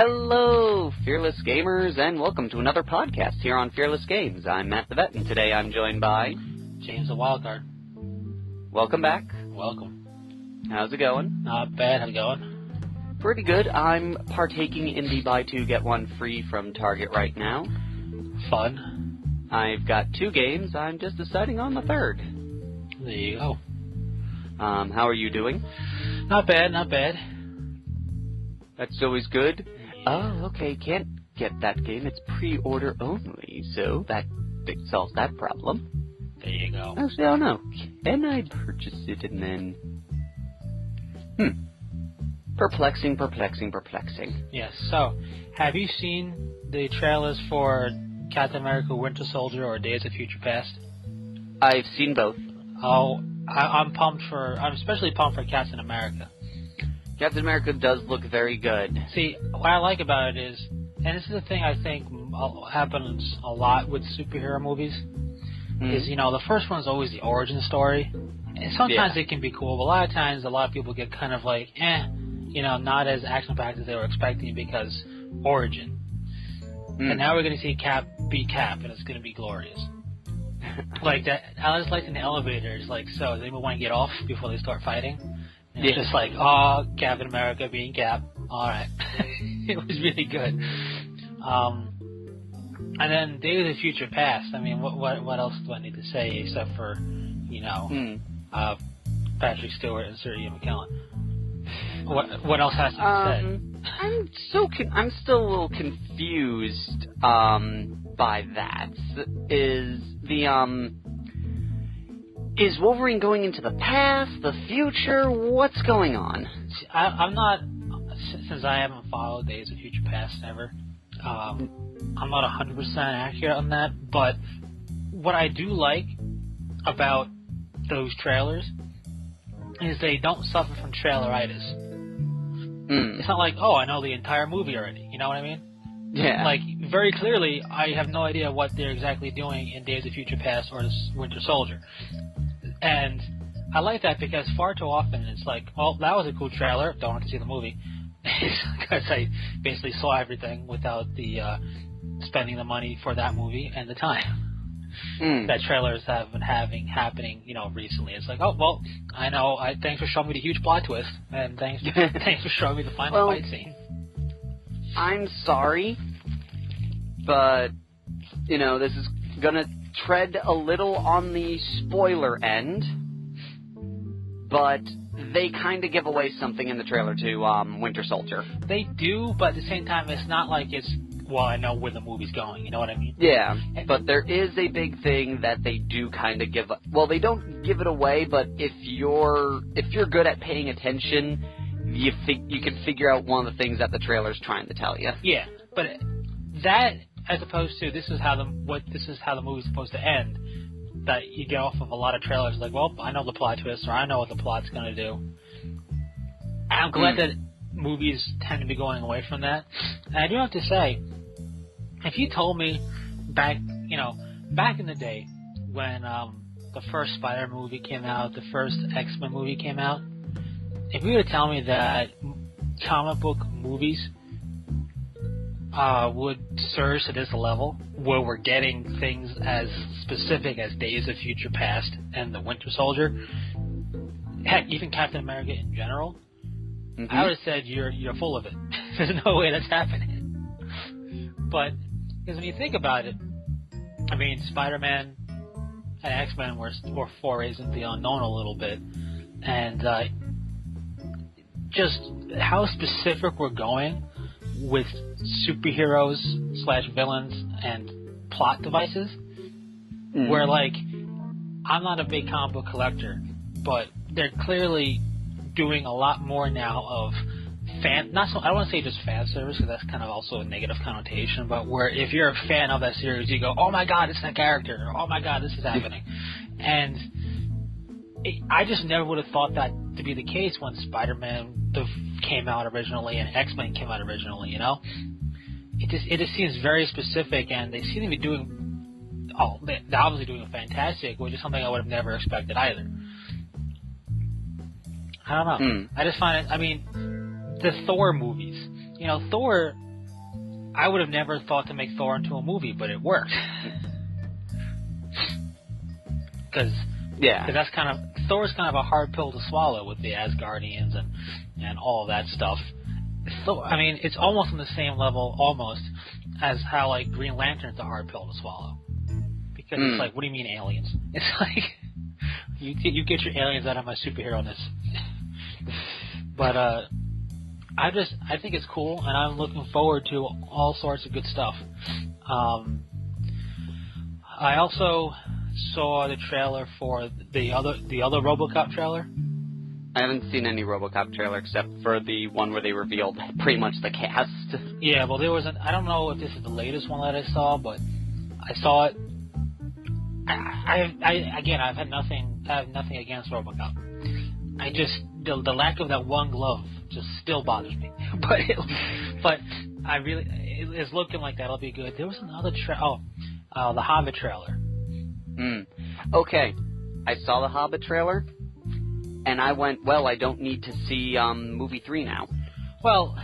Hello, Fearless Gamers, and welcome to another podcast here on Fearless Games. I'm Matt the Vet, and today I'm joined by... James the Wildcard. Welcome back. Welcome. How's it going? Not bad. How's it going? Pretty good. I'm partaking in the buy two, get one free from Target right now. Fun. I've got 2 games. I'm just deciding on the third. There you go. How are you doing? Not bad, not bad. That's always good. Yeah. Oh, okay. Can't get that game. It's pre-order only, so that solves that problem. There you go. Actually, I don't know. Can I purchase it and then... Perplexing. Yes, so, have you seen the trailers for Captain America Winter Soldier or Days of Future Past? I've seen both. Oh, I'm especially pumped for Captain America. Captain America does look very good. See, what I like about it is, and this is the thing I think happens a lot with superhero movies, is, the first one's always the origin story. And sometimes it can be cool, but a lot of times a lot of people get kind of like, not as action-packed as they were expecting because origin. And now we're going to see Cap be Cap, and it's going to be glorious. Like that, I just liked in the elevators, like, so, does anyone want to get off before they start fighting? And it's just like, oh, Captain America being Cap. Alright. It was really good. And then Days of Future Past, I mean, what else do I need to say except for, Patrick Stewart and Sir Ian McKellen? What else has to be said? I'm still a little confused, by that. Is Wolverine going into the past, the future? What's going on? I'm not, since I haven't followed Days of Future Past ever, I'm not 100% accurate on that, but what I do like about those trailers is they don't suffer from traileritis. It's not like, oh, I know the entire movie already, you know what I mean? Yeah. Like, very clearly, I have no idea what they're exactly doing in Days of Future Past or Winter Soldier. And I like that because far too often it's like, well, that was a cool trailer, don't have to see the movie. Because I basically saw everything without the spending the money for that movie and the time. That trailers have been happening, recently. It's like, oh, well, I know, thanks for showing me the huge plot twist, and thanks for showing me the final fight scene. I'm sorry, but, this is gonna tread a little on the spoiler end, but they kind of give away something in the trailer to Winter Soldier. They do, but at the same time, it's not like it's, well, I know where the movie's going, you know what I mean? Yeah, but there is a big thing that they do kind of give... Well, they don't give it away, but if you're good at paying attention, you can figure out one of the things that the trailer's trying to tell you. Yeah, but that, as opposed to this is how the movie's supposed to end, that you get off of a lot of trailers like, well, I know the plot twist, or I know what the plot's going to do. And I'm glad that movies tend to be going away from that. And I do have to say, if you told me back in the day when the first Spider movie came out, the first X-Men movie came out, if you were to tell me that comic book movies would surge to this level, where we're getting things as specific as Days of Future Past and the Winter Soldier, heck, even Captain America in general, I would have said you're full of it. There's no way that's happening. But because when you think about it, I mean, Spider-Man and X-Men were forays into the unknown a little bit, and just how specific we're going with superheroes / villains and plot devices. Where, like, I'm not a big comic book collector, but they're clearly doing a lot more now of I don't want to say just fan service, because that's kind of also a negative connotation, but where if you're a fan of that series, you go, oh my god, it's that character, or oh my god, this is happening. And I just never would have thought that to be the case when Spider-Man came out originally and X-Men came out originally, It just seems very specific, and they seem to be doing, they're obviously doing fantastic, which is something I would have never expected either. I don't know. I just find it, the Thor movies. Thor I would have never thought to make Thor into a movie, but it worked. Because that's kind of Thor's kind of a hard pill to swallow with the Asgardians and all of that stuff. So, I mean, it's almost on the same level, almost, as how, like, Green Lantern's a hard pill to swallow. Because it's like, what do you mean aliens? It's like, you get your aliens out of my superhero-ness. But, I think it's cool, and I'm looking forward to all sorts of good stuff. I also saw the trailer for the other RoboCop trailer. I haven't seen any RoboCop trailer except for the one where they revealed pretty much the cast. Yeah, well, there was I don't know if this is the latest one that I saw, but I saw it. I've had nothing against RoboCop. I just the lack of that one glove just still bothers me. but I really it's looking like that'll be good. There was another the Hobbit trailer. Okay, I saw the Hobbit trailer, and I went, well, I don't need to see movie 3 now. Well,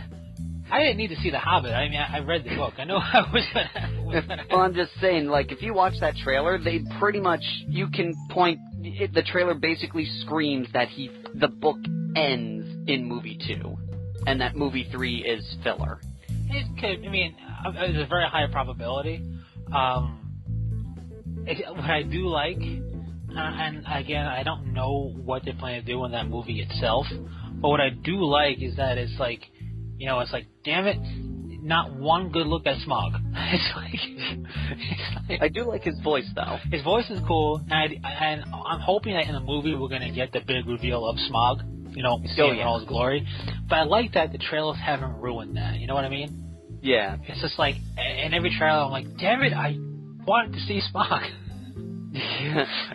I didn't need to see the Hobbit. I mean, I read the book. I know I was gonna. Well, I'm just saying, like, if you watch that trailer, they pretty much you can point. The trailer basically screams that the book ends in movie 2, and that movie 3 is filler. It could. I mean, there's a very high probability. What I do like, and again, I don't know what they're planning to do in that movie itself, but what I do like is that it's like, damn it, not one good look at Smaug. It's like I do like his voice, though. His voice is cool, and I'm hoping that in the movie we're going to get the big reveal of Smaug, in all his glory. But I like that the trailers haven't ruined that, you know what I mean? Yeah. It's just like, in every trailer I'm like, damn it, I wanted to see Spock.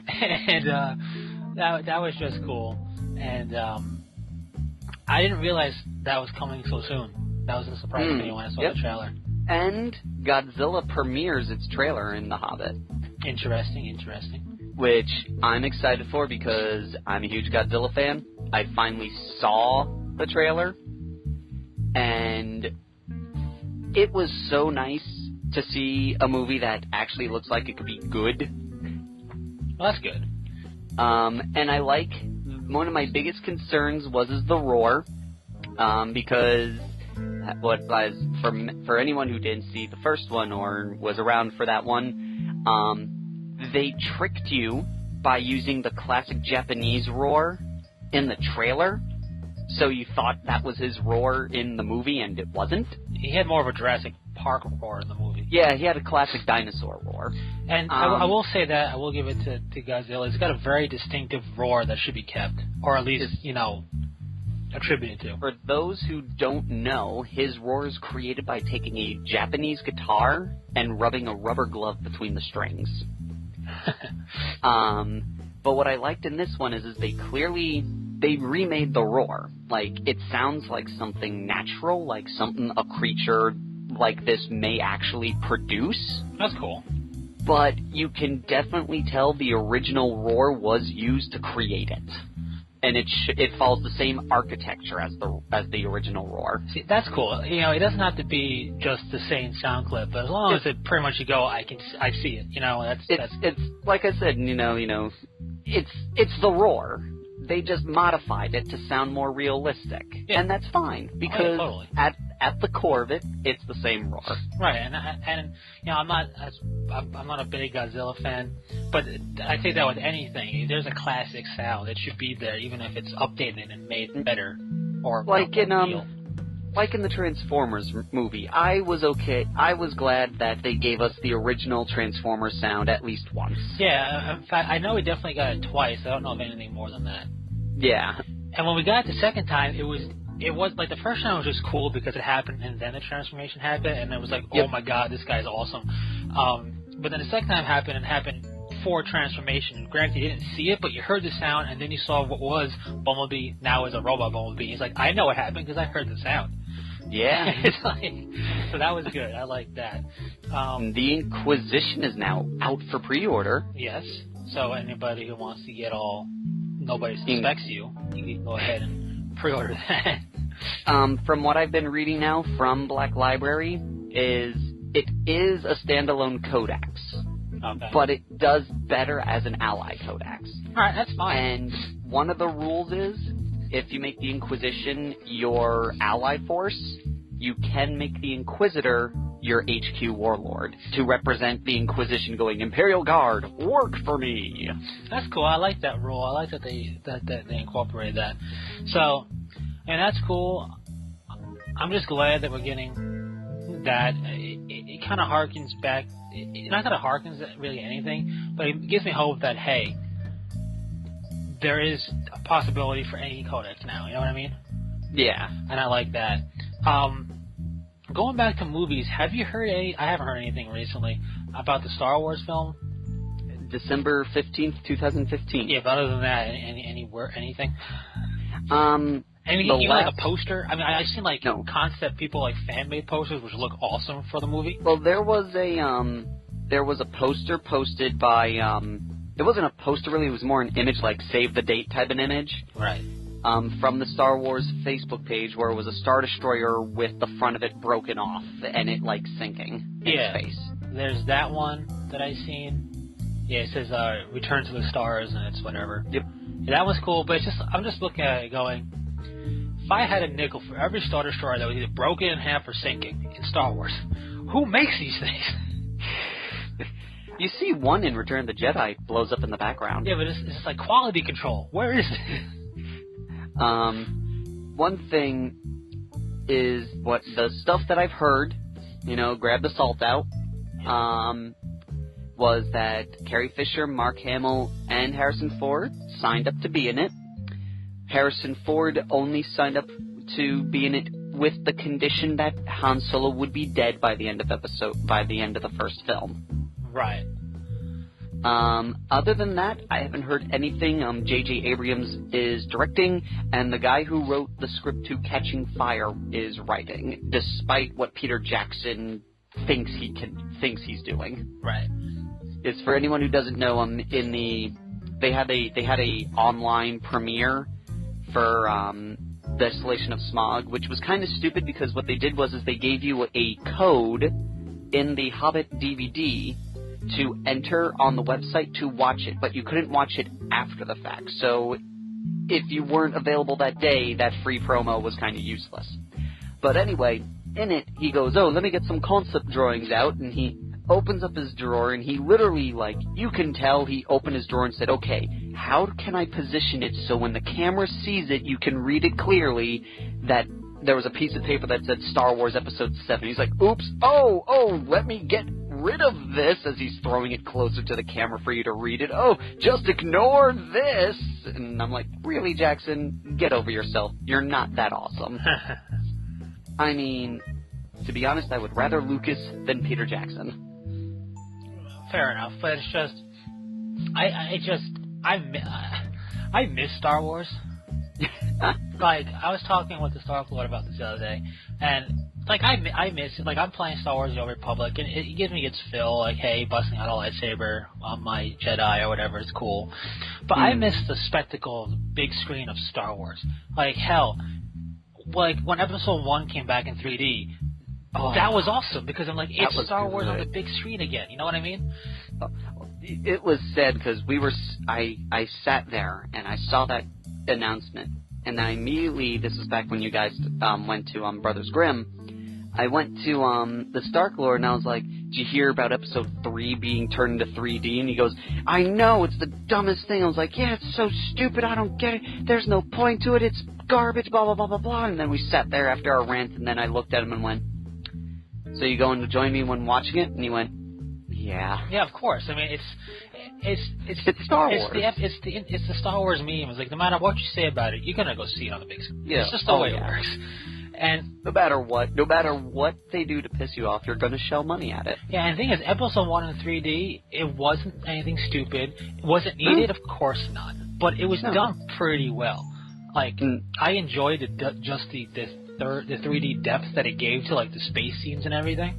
And that was just cool. And I didn't realize that was coming so soon. That was a surprise to me when I saw the trailer. And Godzilla premieres its trailer in The Hobbit. Interesting. Which I'm excited for because I'm a huge Godzilla fan. I finally saw the trailer, and it was so nice to see a movie that actually looks like it could be good. Well, that's good. And I like, one of my biggest concerns was the roar, because for anyone who didn't see the first one or was around for that one, they tricked you by using the classic Japanese roar in the trailer, so you thought that was his roar in the movie, and it wasn't. He had more of a Jurassic Park roar in the movie. Yeah, he had a classic dinosaur roar. And I will say that, I will give it to Godzilla. He's got a very distinctive roar that should be kept, or at least, attributed to. For those who don't know, his roar is created by taking a Japanese guitar and rubbing a rubber glove between the strings. But what I liked in this one is they remade the roar. Like, it sounds like something natural, like something a creature like this may actually produce. That's cool. But you can definitely tell the original roar was used to create it. And it follows the same architecture as the original roar. See, that's cool. It doesn't have to be just the same sound clip, but as long as it pretty much you go, I see it. It's like I said. It's the roar. They just modified it to sound more realistic, and that's fine because totally. at the core of it, it's the same roar. Right, and I'm not a big Godzilla fan, but I think that with anything, there's a classic sound. It should be there, even if it's updated and made better, or like in the Transformers movie. I was glad that they gave us the original Transformers sound at least once. Yeah, in fact, I know we definitely got it twice. I don't know of anything more than that. Yeah. And when we got it the second time, it was like the first time was just cool because it happened and then the transformation happened, and it was like, oh my god, this guy's awesome. But then the second time happened for transformation. And granted, you didn't see it, but you heard the sound, and then you saw what was Bumblebee now is a robot Bumblebee. He's like, I know what happened because I heard the sound. Yeah. It's like, so that was good. I like that. The Inquisition is now out for pre-order. Yes. So anybody who wants to get all nobody suspects you can go ahead and pre-order that. From what I've been reading now from Black Library, is it is a standalone codex, but it does better as an ally codex. Alright, that's fine. And one of the rules is, if you make the Inquisition your ally force, you can make the Inquisitor your HQ warlord to represent the Inquisition going, Imperial Guard, work for me. That's cool. I like that rule. I like that they incorporated that. So, and that's cool. I'm just glad that we're getting that. It kind of harkens back. Not that it harkens at really anything, but it gives me hope that, hey, there is a possibility for any codex now. You know what I mean? Yeah. And I like that. Going back to movies, have you heard I haven't heard anything recently about the Star Wars film? December 15th, 2015. Yeah, but other than that, anything? Even like a poster? I mean, I've seen concept people like fan-made posters which look awesome for the movie. Well, there was a poster posted by, it wasn't a poster really, it was more an image, like save the date type of image. Right. From the Star Wars Facebook page where it was a Star Destroyer with the front of it broken off and it like sinking in space. There's that one that I seen. Yeah, it says Return to the Stars and it's whatever. Yep. Yeah, that was cool, but I'm just looking at it going, if I had a nickel for every Star Destroyer that was either broken in half or sinking in Star Wars, who makes these things? You see one in Return of the Jedi blows up in the background. Yeah, but it's like quality control. Where is it? One thing is what the stuff that I've heard, grab the salt out, was that Carrie Fisher, Mark Hamill, and Harrison Ford signed up to be in it. Harrison Ford only signed up to be in it with the condition that Han Solo would be dead by the end of the first film. Right. Other than that, I haven't heard anything. J.J. Abrams is directing, and the guy who wrote the script to Catching Fire is writing, despite what Peter Jackson thinks he's doing. Right. It's for anyone who doesn't know. They had a online premiere for Desolation of Smog, which was kind of stupid because what they did was they gave you a code in the Hobbit DVD to enter on the website to watch it, but you couldn't watch it after the fact. So if you weren't available that day, that free promo was kind of useless. But anyway, in it, he goes, let me get some concept drawings out, and he opens up his drawer, and he literally, you can tell he opened his drawer and said, okay, how can I position it so when the camera sees it, you can read it clearly that there was a piece of paper that said Star Wars Episode 7. He's like, oops, let me get rid of this, as he's throwing it closer to the camera for you to read it. Just ignore this. And I'm like, really, Jackson? Get over yourself. You're not that awesome. I mean, to be honest, I would rather Lucas than Peter Jackson. Fair enough, but it's just, I miss Star Wars. I was talking with the Star Lord about this the other day, and I miss it. I'm playing Star Wars: The Old Republic, and it gives me its fill. Hey, busting out a lightsaber on my Jedi or whatever, it's cool. But I miss the spectacle of the big screen of Star Wars. Hell, when Episode 1 came back in 3D, that was awesome because I'm it's Star Wars on the big screen again. You know what I mean? It was sad because I sat there and I saw that announcement, and I immediately, this was back when you guys went to Brothers Grimm, I went to the Stark Lord and I was like, did you hear about Episode 3 being turned into 3D? And he goes, I know, it's the dumbest thing. I was like, yeah, it's so stupid, I don't get it, there's no point to it, it's garbage, blah, blah, blah, blah, blah. And then we sat there after our rant, and then I looked at him and went, so you going to join me when watching it? And he went, yeah. Yeah, of course. I mean, it's Star Wars. It's the Star Wars meme. It's no matter what you say about it, you're gonna go see it on the big screen. Yeah. It's just the way it works. And no matter what they do to piss you off, you're gonna shell money at it. Yeah, and the thing is, Episode 1 in 3D, it wasn't anything stupid. It wasn't needed, of course not. But it was done pretty well. I enjoyed the 3D depth that it gave to the space scenes and everything.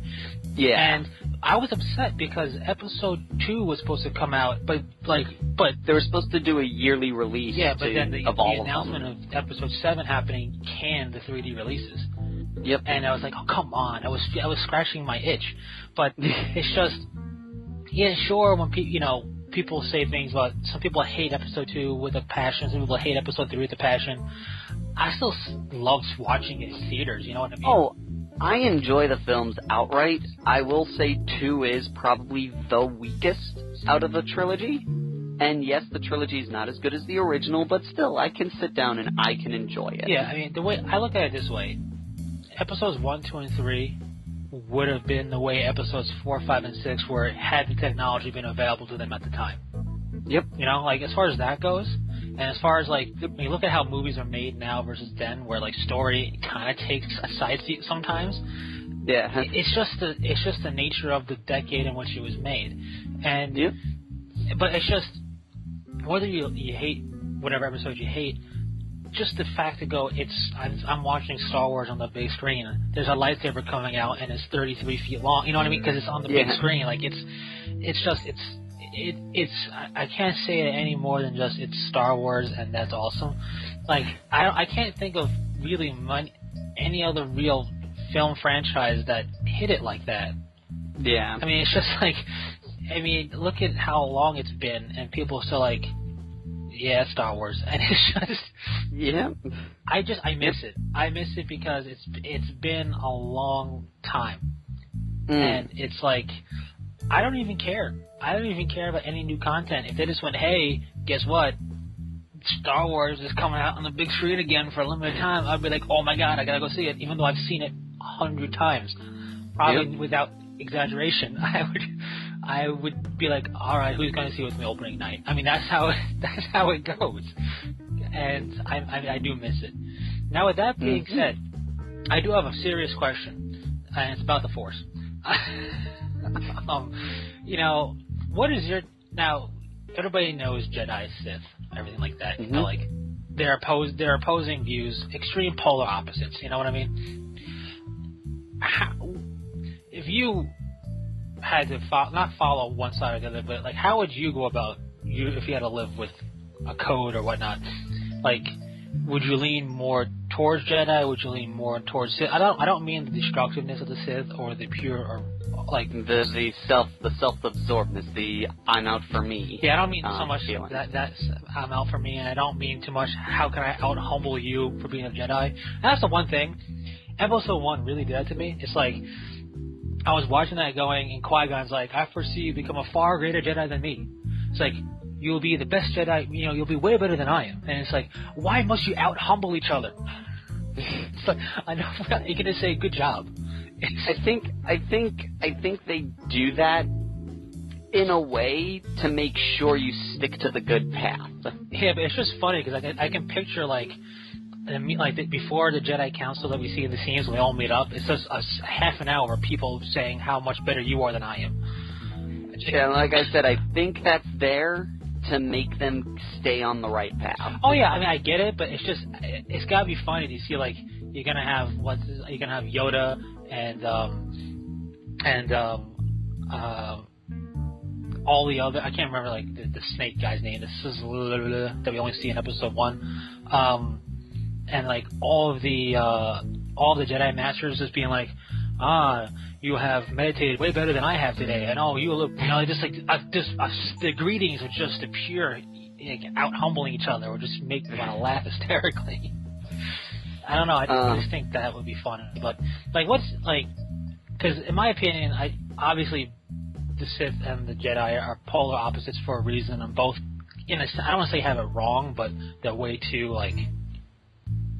Yeah. And I was upset because Episode 2 was supposed to come out, but they were supposed to do a yearly release. Yeah, but then the announcement of Episode 7 happening canned the 3D releases. Yep. And I was like, oh, come on. I was scratching my itch. But it's just, yeah, sure, when people say things about, some people hate episode 2 with a passion, some people hate episode 3 with a passion. I still loved watching it in theaters, you know what I mean? Oh, I enjoy the films outright. I will say 2 is probably the weakest out of the trilogy. And yes, the trilogy is not as good as the original, but still, I can sit down and I can enjoy it. Yeah, I mean, the way I look at it this way, episodes 1, 2, and 3 would have been the way episodes 4, 5, and 6 were had the technology been available to them at the time. Yep. You know, like, as far as that goes, and as far as, like, when you look at how movies are made now versus then, where, like, story kind of takes a side seat sometimes, yeah, it's just the nature of the decade in which it was made. And, yep. But it's just, whether you hate whatever episode you hate, just the fact to go, I'm watching Star Wars on the big screen. There's a lightsaber coming out and it's 33 feet long. You know what I mean? Because it's on the big screen. Like I can't say it any more than just it's Star Wars and that's awesome. Like I can't think of really any other real film franchise that hit it like that. Yeah. I mean, it's just like, look at how long it's been and people are still like, yeah, Star Wars, and it's just, yeah. I miss it. I miss it because it's been a long time, and it's like I don't even care. I don't even care about any new content. If they just went, hey, guess what? Star Wars is coming out on the big screen again for a limited time, I'd be like, oh my god, I gotta go see it, even though I've seen it 100 times, probably without exaggeration. I would be like, all right, who's going to see it with me opening night? I mean, that's how it goes, and I do miss it. Now, with that being said, I do have a serious question, and it's about the Force. What is your now? Everybody knows Jedi, Sith, everything like that. You know, like they're opposing views, extreme polar opposites. You know what I mean? If you had to not follow one side or the other, but like, how would you go about if you had to live with a code or whatnot? Like, would you lean more towards Jedi? Would you lean more towards Sith? I don't mean the destructiveness of the Sith or the pure or like the self-absorbedness, the I'm out for me. Yeah, I don't mean so much that I'm out for me, and I don't mean too much how can I out humble you for being a Jedi. And that's the one thing. Episode 1 really did that to me. It's like, I was watching that going, and Qui-Gon's like, I foresee you become a far greater Jedi than me. It's like, you'll be the best Jedi, you'll be way better than I am. And it's like, why must you out-humble each other? It's like, I know, you can just say, good job. I think they do that in a way to make sure you stick to the good path. Yeah, but it's just funny, because I can picture, like before the Jedi Council that we see in the scenes when we all meet up, it's just a half an hour of people saying how much better you are than I am. Yeah, like I said, I think that's there to make them stay on the right path. Oh yeah, I mean I get it, but it's gotta be funny to see like you're gonna have Yoda and all the other, I can't remember like the snake guy's name. This is that we only see in episode 1. And like all the Jedi Masters just being like, you have meditated way better than I have today, and you look, the greetings are just the pure, out humbling each other, or just make me want to laugh hysterically. I don't know. I just think that would be fun. But like, because in my opinion, obviously the Sith and the Jedi are polar opposites for a reason, and both, I don't want to say have it wrong, but they're way too like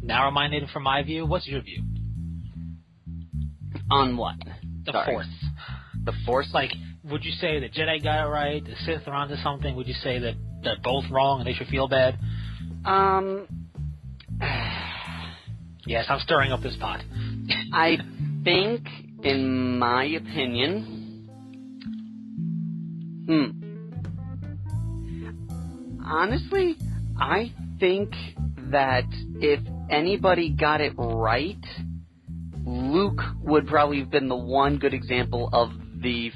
narrow-minded from my view. What's your view? On what? The Force. The Force? Like, would you say the Jedi got it right, the Sith are onto something? Would you say that they're both wrong and they should feel bad? Yes, I'm stirring up this pot. I think, in my opinion... Honestly, I think that if anybody got it right, Luke would probably have been the one good example of the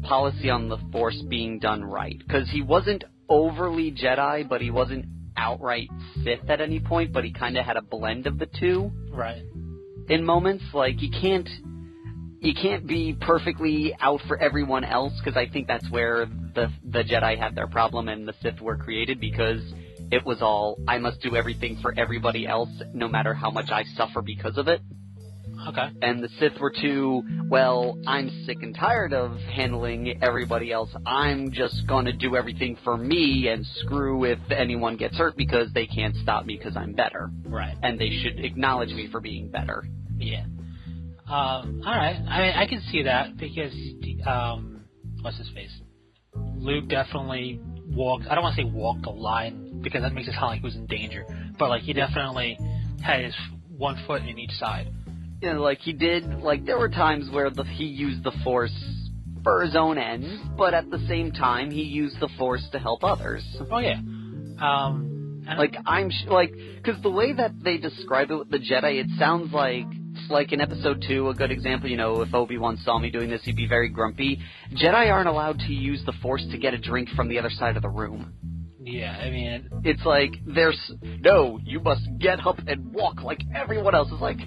policy on the Force being done right. Because he wasn't overly Jedi, but he wasn't outright Sith at any point, but he kind of had a blend of the two. Right. in moments. Like, you can't be perfectly out for everyone else, because I think that's where the Jedi had their problem and the Sith were created, because it was all, I must do everything for everybody else, no matter how much I suffer because of it. Okay. And the Sith were too, well, I'm sick and tired of handling everybody else. I'm just going to do everything for me and screw if anyone gets hurt, because they can't stop me because I'm better. Right. And they should acknowledge me for being better. Yeah. All right. I mean, I can see that, because, what's his face? Luke definitely walked, I don't want to say walked the line, because that makes it sound like he was in danger, but, like, he definitely had his one foot in each side. You know, like, he did, like, there were times where he used the Force for his own ends, but at the same time, he used the Force to help others. Oh, yeah. Because the way that they describe it with the Jedi, it sounds like in Episode 2, a good example, you know, if Obi-Wan saw me doing this, he'd be very grumpy. Jedi aren't allowed to use the Force to get a drink from the other side of the room. Yeah, I mean... It's like, no, you must get up and walk like everyone else. It's like...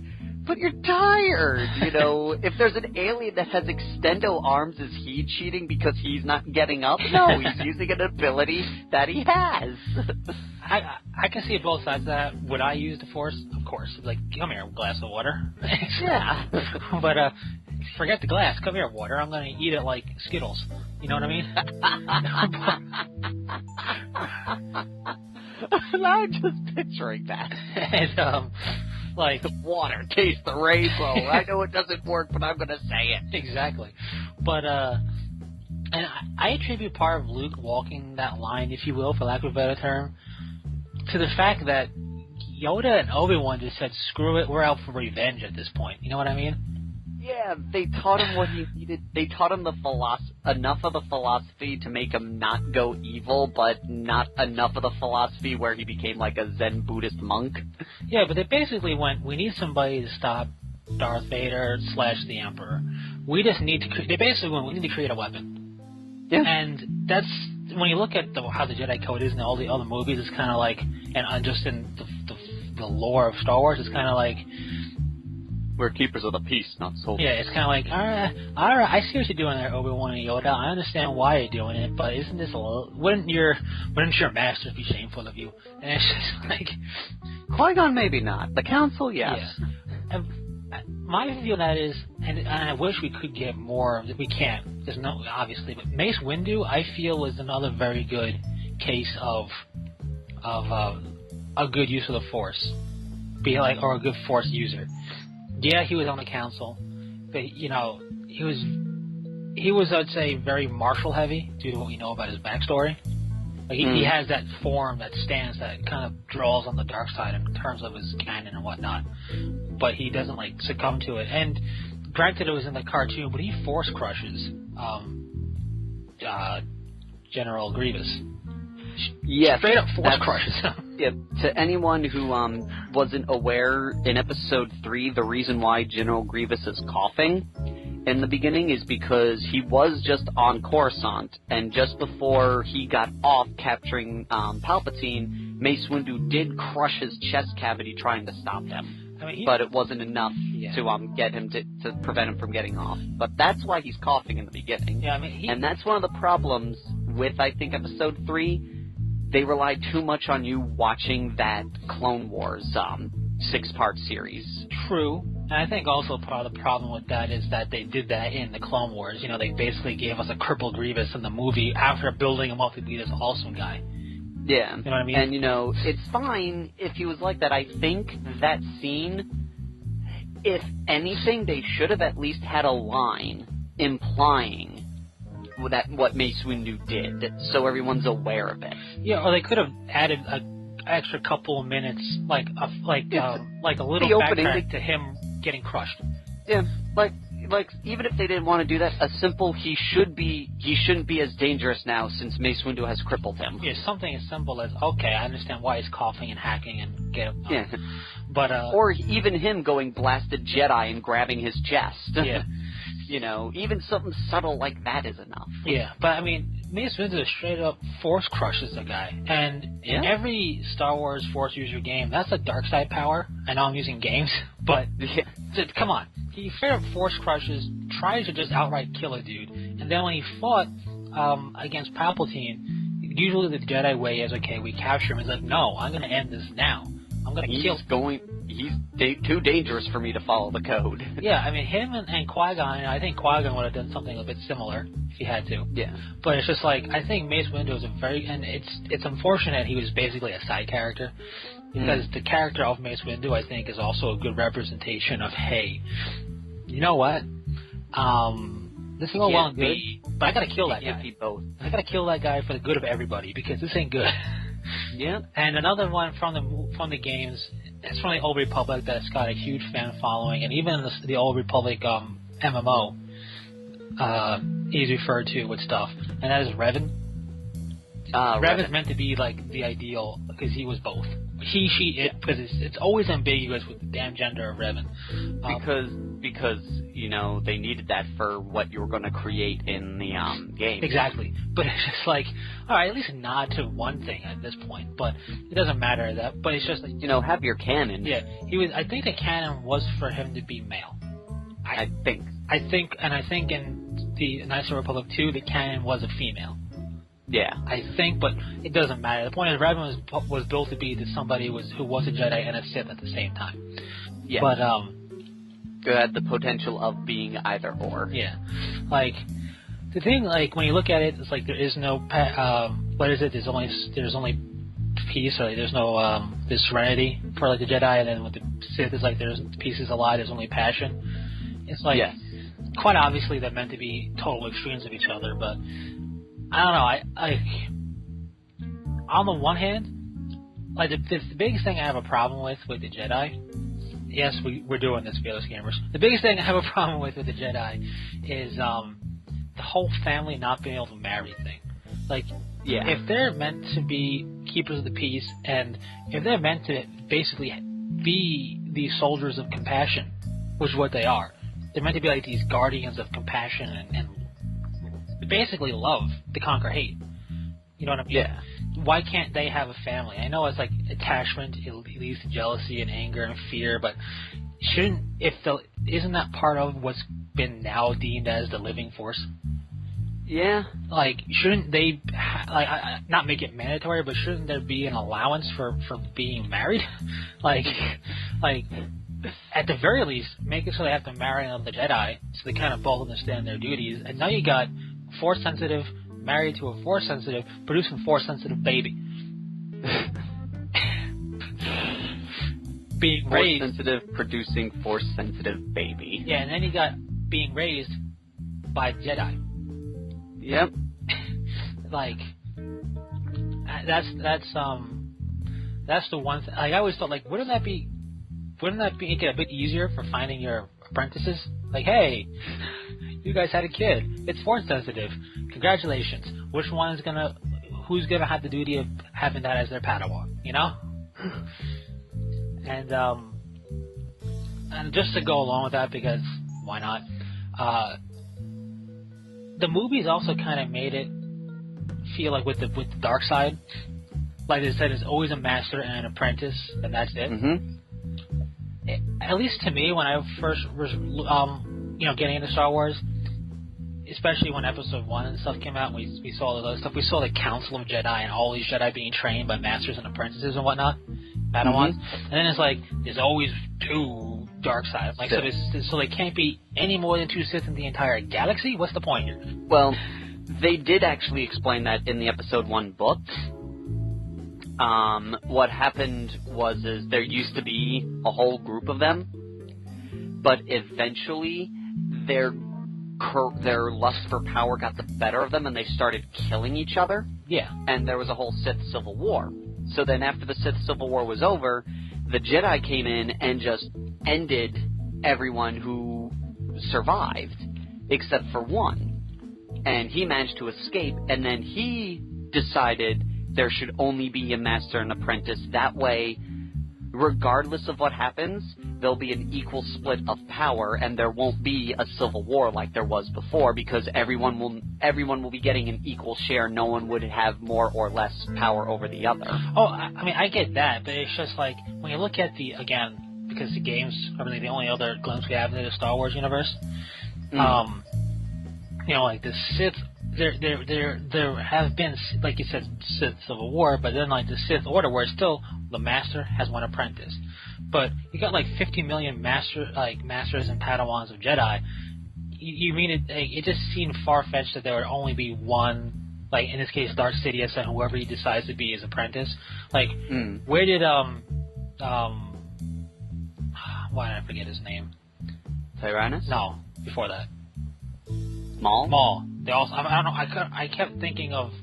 But you're tired, you know. If there's an alien that has extendo arms, is he cheating because he's not getting up? No, he's using an ability that he has. I can see both sides of that. Would I use the Force? Of course. Like, come here, a glass of water. Yeah. But forget the glass. Come here, water. I'm going to eat it like Skittles. You know what I mean? I'm just picturing that. And, like, water, taste the rainbow. I know it doesn't work, but I'm going to say it. Exactly. But, and I attribute part of Luke walking that line, if you will, for lack of a better term, to the fact that Yoda and Obi-Wan just said, screw it, we're out for revenge at this point. You know what I mean? Yeah, they taught him what he needed. They taught him enough of the philosophy to make him not go evil, but not enough of the philosophy where he became like a Zen Buddhist monk. Yeah, but they basically went, we need somebody to stop Darth Vader / the Emperor. We just need to, they basically went, we need to create a weapon. Yeah. And that's, when you look at how the Jedi Code is in all the other movies, it's kind of like, and just in the lore of Star Wars, it's kind of like, we're keepers of the peace, not soldiers. Yeah, it's kind of like, all right, I see what you're doing there, Obi-Wan and Yoda. I understand why you're doing it, but isn't this a little... Wouldn't your masters be shameful of you? And it's just like... Qui-Gon, maybe not. The Council, yes. Yeah. And my view on that is, and I wish we could get more, we can't, there's no, obviously, but Mace Windu, I feel, was another very good case of a good use of the Force. Or a good Force user. Yeah, he was on the council, but, you know, he was, I'd say, very martial heavy due to what we know about his backstory. Like, he has that form, that stance that kind of draws on the dark side in terms of his canon and whatnot. But he doesn't, like, succumb to it. And granted, it was in the cartoon, but he force crushes General Grievous. Yes, straight up force crushes. Yeah, to anyone who wasn't aware, in Episode 3, the reason why General Grievous is coughing in the beginning is because he was just on Coruscant, and just before he got off capturing Palpatine, Mace Windu did crush his chest cavity trying to stop him. I mean, but it wasn't enough to get him to prevent him from getting off. But that's why he's coughing in the beginning. Yeah, I mean, and that's one of the problems with, I think, Episode 3. They relied too much on you watching that Clone Wars 6-part series. True. And I think also part of the problem with that is that they did that in the Clone Wars. You know, they basically gave us a crippled Grievous in the movie after building him up to be this awesome guy. Yeah. You know what I mean? And, you know, it's fine if he was like that. I think that scene, if anything, they should have at least had a line implying that what Mace Windu did, so everyone's aware of it. Yeah, or they could have added an extra couple of minutes, like a little backtrack to him getting crushed. Yeah, like even if they didn't want to do that, a simple he shouldn't be as dangerous now since Mace Windu has crippled him. Yeah, something as simple as, okay, I understand why he's coughing and hacking and yeah. But or even him going blasted Jedi and grabbing his chest. Yeah. You know, even something subtle like that is enough. Yeah, but I mean, Mace Windu straight up force crushes the guy. And in every Star Wars Force user game, that's a dark side power. I know I'm using games, But come on, he straight up force crushes, tries to just outright kill a dude, and then when he fought against Palpatine, usually the Jedi way is, okay, we capture him. He's like, no, I'm going to end this now. I'm going to kill him. He's too dangerous for me to follow the code. Yeah, I mean, him and Qui-Gon, I think Qui-Gon would have done something a bit similar if he had to. Yeah. But it's just like, I think Mace Windu is and it's unfortunate he was basically a side character, because the character of Mace Windu, I think, is also a good representation of, hey, you know what? This is all well and good, but I gotta kill that guy. I gotta kill that guy for the good of everybody, because this ain't good. Yeah. And another one from the games, it's from the Old Republic that's got a huge fan following, and even the Old Republic MMO, he's referred to with stuff, and that is Revan. Revan's meant to be like the ideal, because he was both. He, she, it, because it's always ambiguous with the damn gender of Revan. Because you know, they needed that for what you were going to create in the game. Exactly. But it's just like, all right, at least nod to one thing at this point. But it doesn't matter that. But it's just like, you know, have your canon. Yeah, he was. I think the canon was for him to be male. I think in the Knights of the Republic 2, the canon was a female. Yeah, I think, but it doesn't matter. The point is, Revan was built to be somebody who was a Jedi and a Sith at the same time. Yeah. But it had the potential of being either or. Yeah. Like, the thing, like, when you look at it, it's like there is no what is it? There's only peace, or there's no there's serenity for like the Jedi, and then with the Sith, it's like there's peace is a lie, there's only passion. It's like, quite obviously they're meant to be total extremes of each other, but I don't know. I on the one hand, like the biggest thing I have a problem with the Jedi. Yes, we're doing this, fearless gamers. The biggest thing I have a problem with the Jedi is the whole family not being able to marry thing. Like, if they're meant to be keepers of the peace, and if they're meant to basically be these soldiers of compassion, which is what they are, they're meant to be like these guardians of compassion and basically love to conquer hate. You know what I mean? Yeah. Why can't they have a family? I know it's like attachment, it leads to jealousy and anger and fear, but isn't that part of what's been now deemed as the living force? Yeah. Like, shouldn't they, not make it mandatory, but shouldn't there be an allowance for being married? like, at the very least, make it so they have to marry another Jedi, so they kind of both understand their duties. And now you got Force-sensitive, married to a Force-sensitive, producing Force-sensitive baby. Being raised... Force-sensitive, producing Force-sensitive baby. Yeah, and then you got being raised by Jedi. Yep. Like, that's the one thing. Like, I always thought, like, wouldn't that make it a bit easier for finding your apprentices? Like, hey, you guys had a kid. It's Force sensitive. Congratulations. Who's gonna have the duty of having that as their Padawan? You know? And just to go along with that, because why not? The movies also kind of made it feel like with the dark side, like they said, it's always a master and an apprentice, and that's it. Mm-hmm. At least to me, when I first was, getting into Star Wars, especially when Episode 1 and stuff came out, and we saw all the other stuff. We saw the Council of Jedi and all these Jedi being trained by masters and apprentices and whatnot, Padawans. Mm-hmm. And then it's like there's always two dark sides. Like so there can't be any more than two Sith in the entire galaxy. What's the point here? Well, they did actually explain that in the Episode 1 book. What happened was there used to be a whole group of them, but eventually their lust for power got the better of them, and they started killing each other. Yeah. And there was a whole Sith Civil War. So then after the Sith Civil War was over, the Jedi came in and just ended everyone who survived, except for one. And he managed to escape, and then he decided there should only be a master and apprentice. That way, regardless of what happens, there'll be an equal split of power, and there won't be a civil war like there was before, because everyone will be getting an equal share. No one would have more or less power over the other. Oh, I mean, I get that, but it's just like, when you look at the because the games are really the only other glimpse we have into the Star Wars universe. You know, like the Sith, there have been, like you said, Sith Civil War, but then like the Sith Order, where it's still the Master has one apprentice. But you got like 50 million masters and Padawans of Jedi. You mean it? It just seemed far-fetched that there would only be one, like in this case, Darth Sidious and whoever he decides to be his apprentice. Like, where did why did I forget his name? Tyrannus? No, before that. Maul? Maul. They also. I don't know. I kept thinking of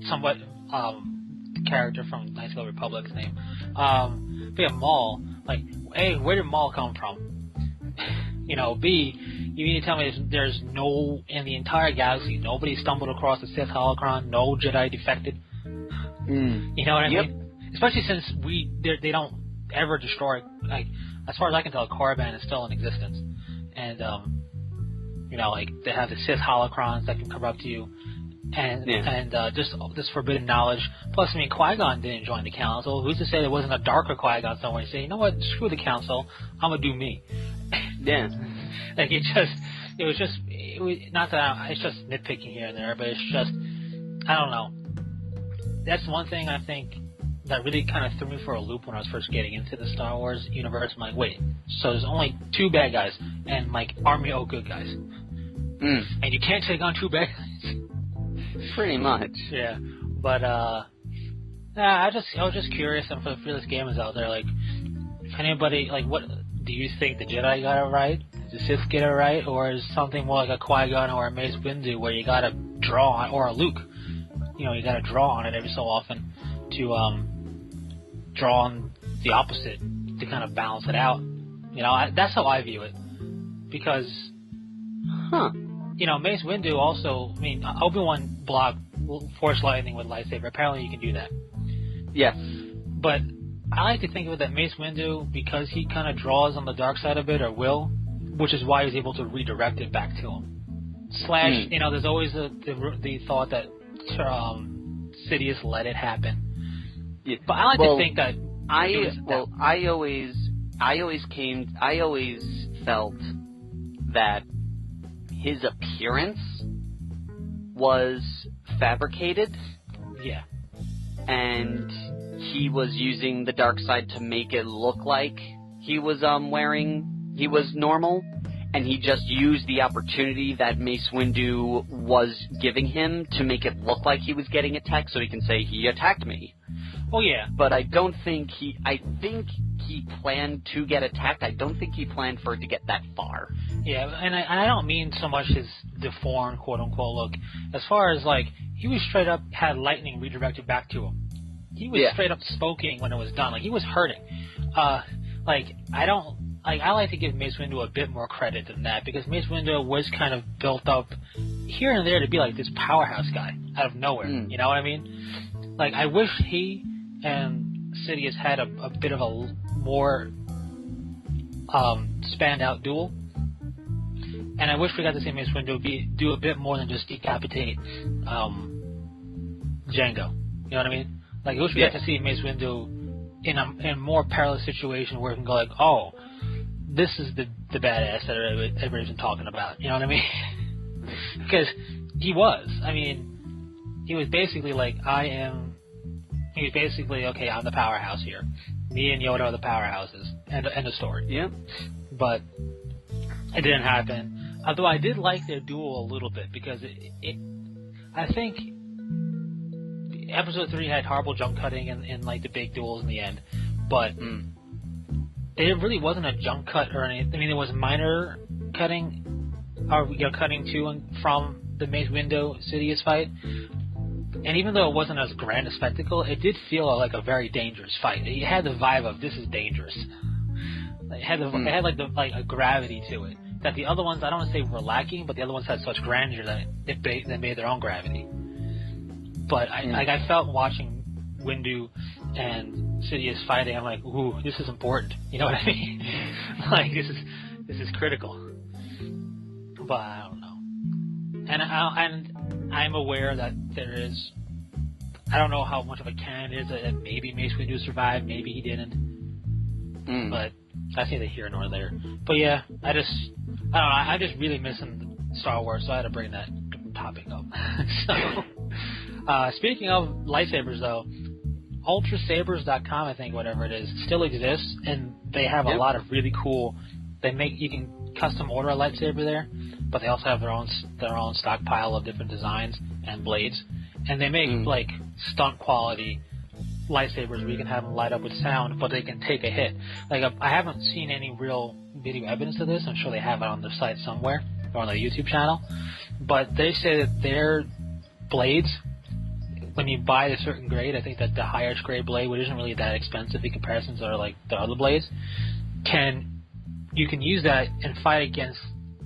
somewhat the character from Knights of the Republic's name. But yeah, Maul. Like, A, where did Maul come from? You know, B, you mean to tell me there's no, in the entire galaxy, nobody stumbled across the Sith holocron, no Jedi defected? You know what I mean? Especially since they don't ever destroy, like, as far as I can tell, Korriban is still in existence. And, you know, like, they have the Sith holocrons that can corrupt you. And just this forbidden knowledge. Plus, I mean, Qui-Gon didn't join the council. Who's to say there wasn't a darker Qui-Gon somewhere and say, you know what, screw the council, I'm gonna do me. Yeah. Like, it's just nitpicking here and there, but it's just, I don't know. That's one thing I think that really kind of threw me for a loop when I was first getting into the Star Wars universe. I'm like, wait, so there's only 2 bad guys and, like, army of good guys. And you can't take on 2 bad guys? Pretty much. Yeah. But, I was just curious, and for the fearless gamers out there, like, if anybody, like, what, do you think the Jedi got it right? Did the Sith get it right? Or is something more like a Qui-Gon or a Mace Windu where you gotta draw on, or a Luke, you know, you gotta draw on it every so often to, draw on the opposite to kind of balance it out. You know, that's how I view it. Because, you know, Mace Windu also, I mean, Obi-Wan blocked Force Lightning with Lightsaber. Apparently you can do that. Yes. But I like to think of it that Mace Windu, because he kind of draws on the dark side a bit, or will, which is why he's able to redirect it back to him. Slash, you know, there's always the thought that Sidious let it happen. Yeah. But I like to think that I always felt that his appearance was fabricated. Yeah. And he was using the dark side to make it look like he was he was normal, and he just used the opportunity that Mace Windu was giving him to make it look like he was getting attacked, so he can say, he attacked me. Oh, yeah. But I don't think I think he planned to get attacked. I don't think he planned for it to get that far. Yeah, and I don't mean so much his deformed, quote-unquote, look. As far as, like, he was straight up, had lightning redirected back to him. He was straight up smoking when it was done. Like, he was hurting. I like to give Mace Windu a bit more credit than that, because Mace Windu was kind of built up here and there to be like this powerhouse guy out of nowhere. You know what I mean? Like, I wish he and Sidious had a bit of a more spanned out duel. And I wish we got to see Mace Windu do a bit more than just decapitate Django. You know what I mean? Like, I wish we got to see Mace Windu in a more perilous situation where we can go like, oh, this is the badass that everybody's been talking about. You know what I mean? Because he was. I mean, he was basically like, he was basically, okay, I'm the powerhouse here. Me and Yoda are the powerhouses. End of story. Yeah. But it didn't happen. Although I did like their duel a little bit, because I think Episode 3 had horrible jump cutting and like the big duels in the end, but there really wasn't a jump cut or anything. I mean, there was minor cutting, or cutting to and from the Mace Windu Sidious fight, and even though it wasn't as grand a spectacle, it did feel like a very dangerous fight. It had the vibe of, this is dangerous. It had a gravity to it that the other ones, I don't want to say were lacking, but the other ones had such grandeur that they made their own gravity. But I felt watching Windu and Sidious fighting, I'm like, ooh, this is important. You know what I mean? Like, this is critical. But I don't know. And I'm aware that there is, I don't know how much of a canon it is that maybe Mace Windu survived, maybe he didn't. But That's neither here nor there. But yeah, I don't know. I'm just really missing Star Wars, so I had to bring that topic up. So, speaking of lightsabers, though, ultrasabers.com, I think, whatever it is, still exists, and they have a lot of really cool. You can custom order a lightsaber there, but they also have their own stockpile of different designs and blades, and they make like stunt quality lightsabers where you can have them light up with sound, but they can take a hit. Like I haven't seen any real video evidence of this. I'm sure they have it on their site somewhere or on their YouTube channel, but they say that their blades, when you buy a certain grade, I think that the higher grade blade, which isn't really that expensive in comparison to like the other blades, you can use that and fight against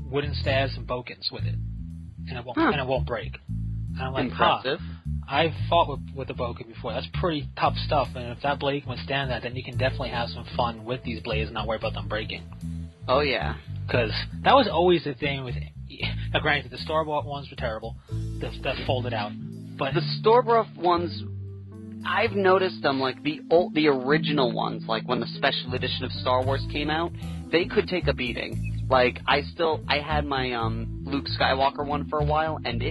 wooden stabs and bokens with it, and it won't break. And I'm like, impressive. I've fought with a boken before. That's pretty tough stuff, and if that blade can withstand that, then you can definitely have some fun with these blades and not worry about them breaking. Oh, yeah. Because that was always the thing with... Now, granted, the store-bought ones were terrible. That folded out. But the store-bought ones, I've noticed them, like, the original ones, like when the special edition of Star Wars came out, they could take a beating. Like, I had my Luke Skywalker one for a while, and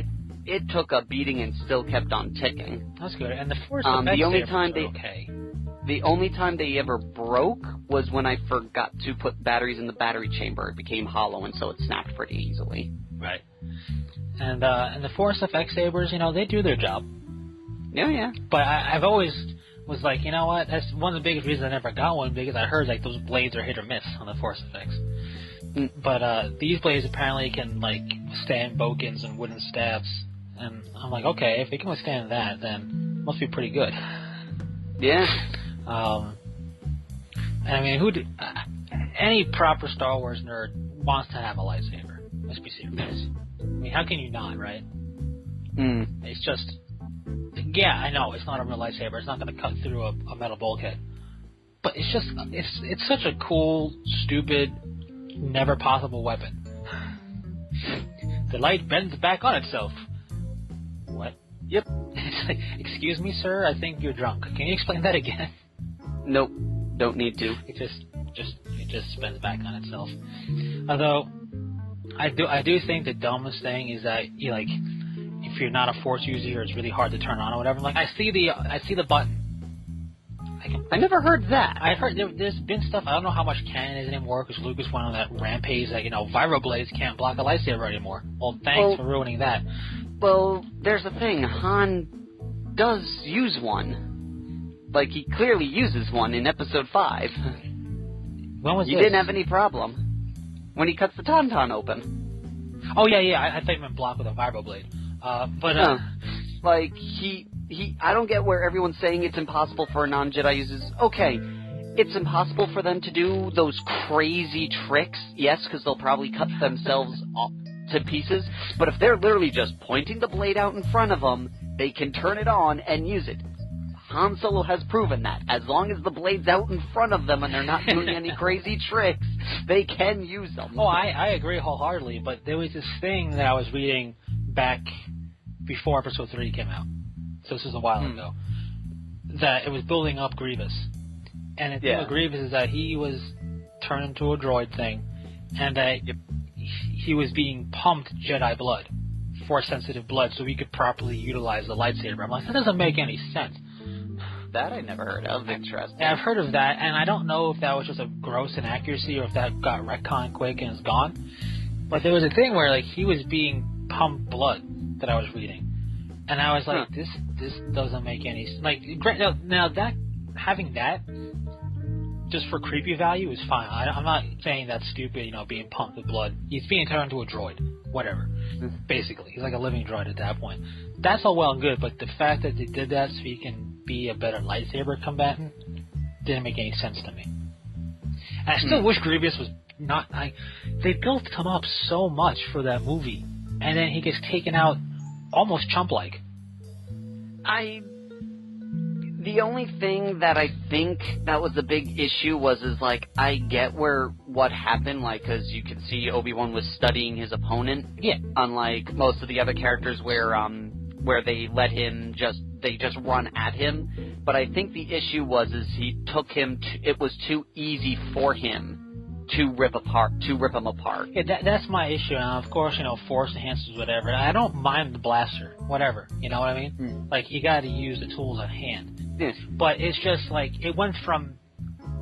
it took a beating and still kept on ticking. That's good. And the Force Effects okay. The only time they ever broke was when I forgot to put batteries in the battery chamber. It became hollow, and so it snapped pretty easily. Right. And the Force Effects sabers, they do their job. Yeah. But I've always was like, you know what? That's one of the biggest reasons I never got one, because I heard like those blades are hit or miss on the Force Effects. But these blades apparently can like withstand bokens and wooden stabs. And I'm like, okay, if it can withstand that, then it must be pretty good. Yeah. And I mean, any proper Star Wars nerd wants to have a lightsaber. Let's be serious. I mean, how can you not, right? It's just, yeah, I know it's not a real lightsaber. It's not going to cut through a metal bulkhead. But it's just, it's such a cool, stupid, never possible weapon. The light bends back on itself. What? Yep. It's like, excuse me, sir, I think you're drunk. Can you explain that again? Nope. Don't need to. It just spins back on itself. Although, I do think the dumbest thing is that if you're not a Force user, it's really hard to turn on or whatever. Like I see the button. I never heard that. I've heard there's been stuff. I don't know how much canon is anymore because Lucas went on that rampage that vibroblades can't block a lightsaber anymore. Well, thanks for ruining that. Well, there's the thing. Han does use one. Like, he clearly uses one in Episode 5. When was You this? didn't have any problem. When he cuts the tauntaun open. Oh, yeah. I thought you meant block with a vibroblade. Like, I don't get where everyone's saying it's impossible for non-Jedi users. Okay, it's impossible for them to do those crazy tricks, yes, because they'll probably cut themselves off to pieces, but if they're literally just pointing the blade out in front of them, they can turn it on and use it. Han Solo has proven that. As long as the blade's out in front of them and they're not doing any crazy tricks, they can use them. Oh, I agree wholeheartedly, but there was this thing that I was reading back before Episode 3 came out, so this was a while ago, that it was building up Grievous. And the thing with Grievous is that he was turned into a droid thing, and that he was being pumped Jedi blood, Force-sensitive blood, so he could properly utilize the lightsaber. I'm like, that doesn't make any sense. That I never heard of. Interesting. I've heard of that, and I don't know if that was just a gross inaccuracy or if that got retconned quick and is gone. But there was a thing where he was being pumped blood that I was reading, and I was like, this doesn't make any sense. Now that having that just for creepy value is fine. I'm not saying that's stupid. Being pumped with blood. He's being turned into a droid, whatever. Basically, he's like a living droid at that point. That's all well and good, but the fact that they did that so he can be a better lightsaber combatant didn't make any sense to me. And I still wish Grievous was not. They built him up so much for that movie, and then he gets taken out almost chump-like. The only thing that I think that was a big issue was I get what happened, because you could see Obi-Wan was studying his opponent. Yeah. Unlike most of the other characters where where they just run at him. But I think the issue was it was too easy for him to rip him apart. Yeah, that's my issue. And of course, force enhancers, whatever. I don't mind the blaster, whatever. You know what I mean? Like, you got to use the tools at hand. Yes. But it's just like it went from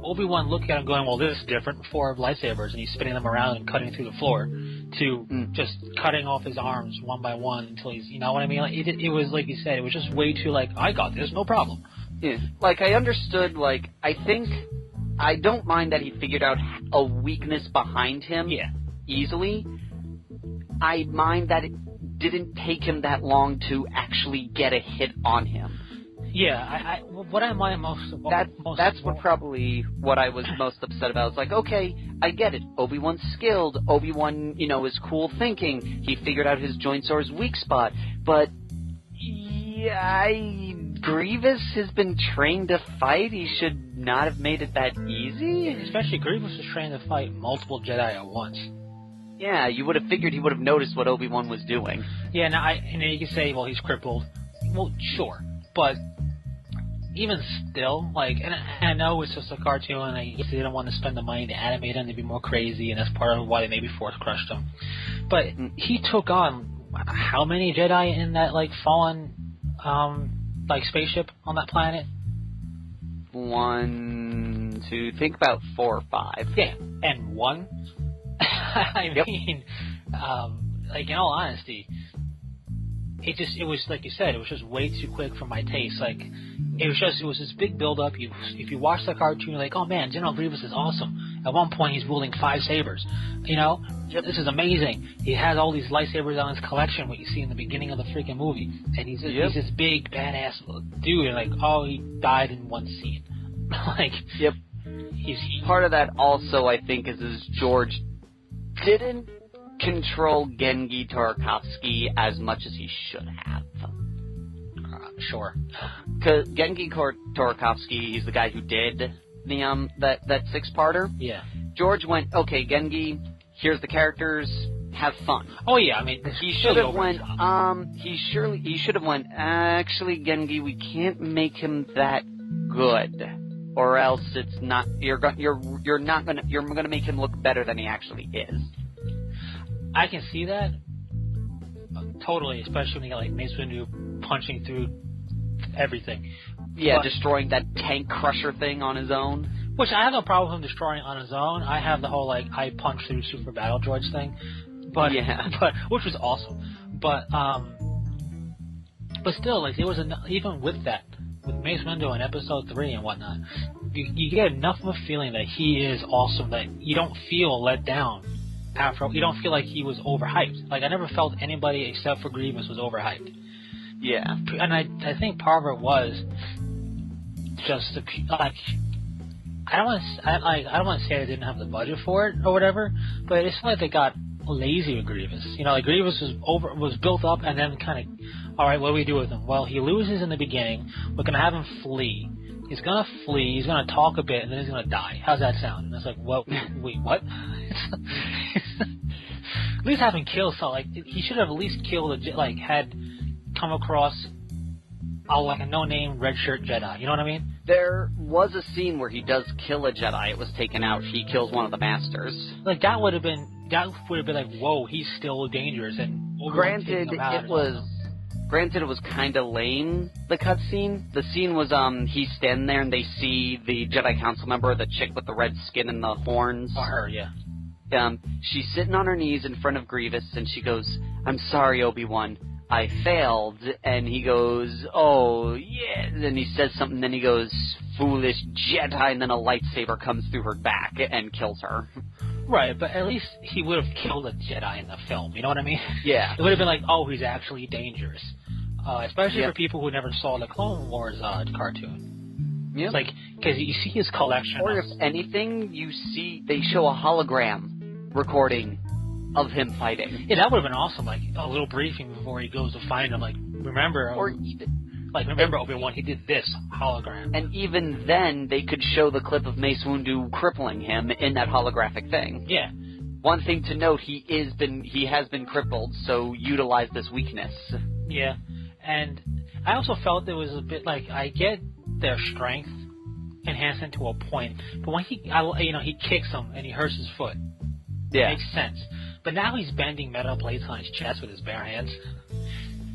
Obi-Wan looking at him going, well, this is different for lightsabers, and he's spinning them around and cutting through the floor, to just cutting off his arms one by one until he's, you know what I mean? Like, it was, like you said, it was just way too, like, I got this, no problem. Yeah. Like, I understood, like, I don't mind that he figured out a weakness behind him easily. I mind that it didn't take him that long to actually get a hit on him. Yeah, what I mind most about... That's probably what I was most upset about. It's like, okay, I get it. Obi-Wan's skilled. Obi-Wan, is cool thinking. He figured out his joint sore's weak spot. But, Grievous has been trained to fight. He should not have made it that easy. Especially Grievous was trained to fight multiple Jedi at once. Yeah, you would have figured he would have noticed what Obi-Wan was doing. Yeah, now you can say, well, he's crippled. Well, sure, but even still, like, and I know it's just a cartoon, and I guess they didn't want to spend the money to animate him to be more crazy, and that's part of why they maybe force crushed him. But he took on how many Jedi in that, like, fallen, spaceship on that planet? 1, 2, think about 4 or 5. Yeah, and 1. I mean, in all honesty, it was like you said, it was just way too quick for my taste. Like, it was this big build up. If you watch the cartoon, you're like, oh man, General Grievous is awesome. At one point, he's wielding 5 sabers. This is amazing. He has all these lightsabers on his collection, what you see in the beginning of the freaking movie, and he's this big badass dude. And like, oh, he died in one scene. Like, yep. Part of that also, I think, is George didn't control Gengi Tartakovsky as much as he should have. Sure. Because Gengi Tartakovsky, he's the guy who did the that 6-parter. Yeah. George went, okay, Gengi, here's the characters, have fun. Oh yeah, I mean, he should have went. He should have went. Actually, Gengi, we can't make him that good, or else it's not. You're gonna make him look better than he actually is. I can see that totally, especially when you got like Mace Windu punching through everything. Yeah, but destroying that tank crusher thing on his own. Which I have no problem with him destroying on his own. I have the whole like I punch through super battle droids thing, but which was awesome. But still, like there was even with that, with Mace Windu in Episode 3 and whatnot, you get enough of a feeling that he is awesome that you don't feel let down. After you don't feel like he was overhyped. Like I never felt anybody except for Grievous was overhyped. Yeah, and I think part of it was just like I don't want to say they didn't have the budget for it or whatever, but it's like they got lazy with Grievous. Like Grievous was built up and then kind of, all right, what do we do with him? Well, he loses in the beginning. We're gonna have him flee. He's gonna flee. He's gonna talk a bit, and then he's gonna die. How's that sound? And it's like, well, wait, what? At least have him kill something. Like he should have at least killed had come across like a no-name red shirt Jedi. You know what I mean? There was a scene where he does kill a Jedi. It was taken out. He kills one of the masters. Like that would have been like, whoa, he's still dangerous. And granted, it was kind of lame, the cutscene. The scene was, he's standing there and they see the Jedi Council member, the chick with the red skin and the horns. Oh, her, yeah. She's sitting on her knees in front of Grievous and she goes, I'm sorry, Obi-Wan, I failed. And he goes, oh, yeah. Then he says something, then he goes, foolish Jedi, and then a lightsaber comes through her back and kills her. Right, but at least he would have killed a Jedi in the film, you know what I mean? Yeah. It would have been like, oh, he's actually dangerous. Especially for people who never saw the Clone Wars cartoon. Yeah. It's like, because you see his collection. Or if anything, they show a hologram recording of him fighting. Yeah, that would have been awesome. Like a little briefing before he goes to find him. Like, remember, Obi-Wan, he did this hologram. And even then, they could show the clip of Mace Windu crippling him in that holographic thing. Yeah. One thing to note, he has been crippled, so utilize this weakness. Yeah. And I also felt there was a bit like, I get their strength enhancing to a point, but when he kicks him and he hurts his foot, it makes sense. But now he's bending metal plates on his chest with his bare hands.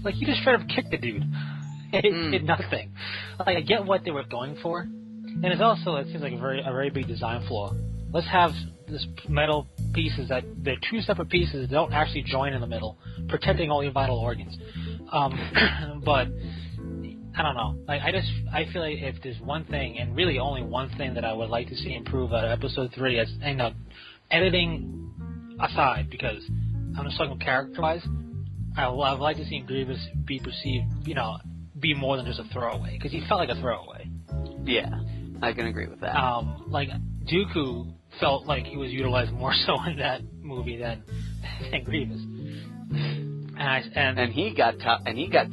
Like, you just straight up kicked the dude. It did nothing. Like, I get what they were going for, and it's also, it seems like a very big design flaw. Let's have this metal pieces that they're two separate pieces that don't actually join in the middle, protecting all your vital organs. But I don't know. Like, I feel like if there's one thing, and really only one thing that I would like to see improve out of Episode 3, as editing aside, because I'm just talking character-wise, I'd like to see Grievous be perceived, be more than just a throwaway, because he felt like a throwaway. Yeah, I can agree with that. Like, Dooku felt like he was utilized more so in that movie than Grievous. And he got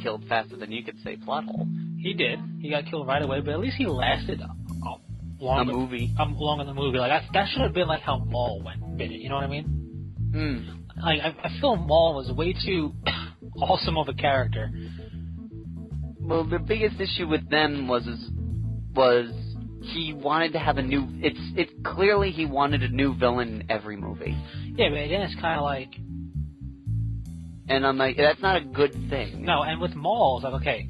killed faster than you could say plot hole. He did. He got killed right away, but at least he lasted longer. Longer in the movie. Like, that should have been like how Maul did it. You know what I mean? Like, I feel Maul was way too awesome of a character. Well, the biggest issue with them was he wanted to have a new. It's clearly he wanted a new villain in every movie. Yeah, but then it's kind of like. And I'm like, that's not a good thing. No, and with Maul, it's like, okay,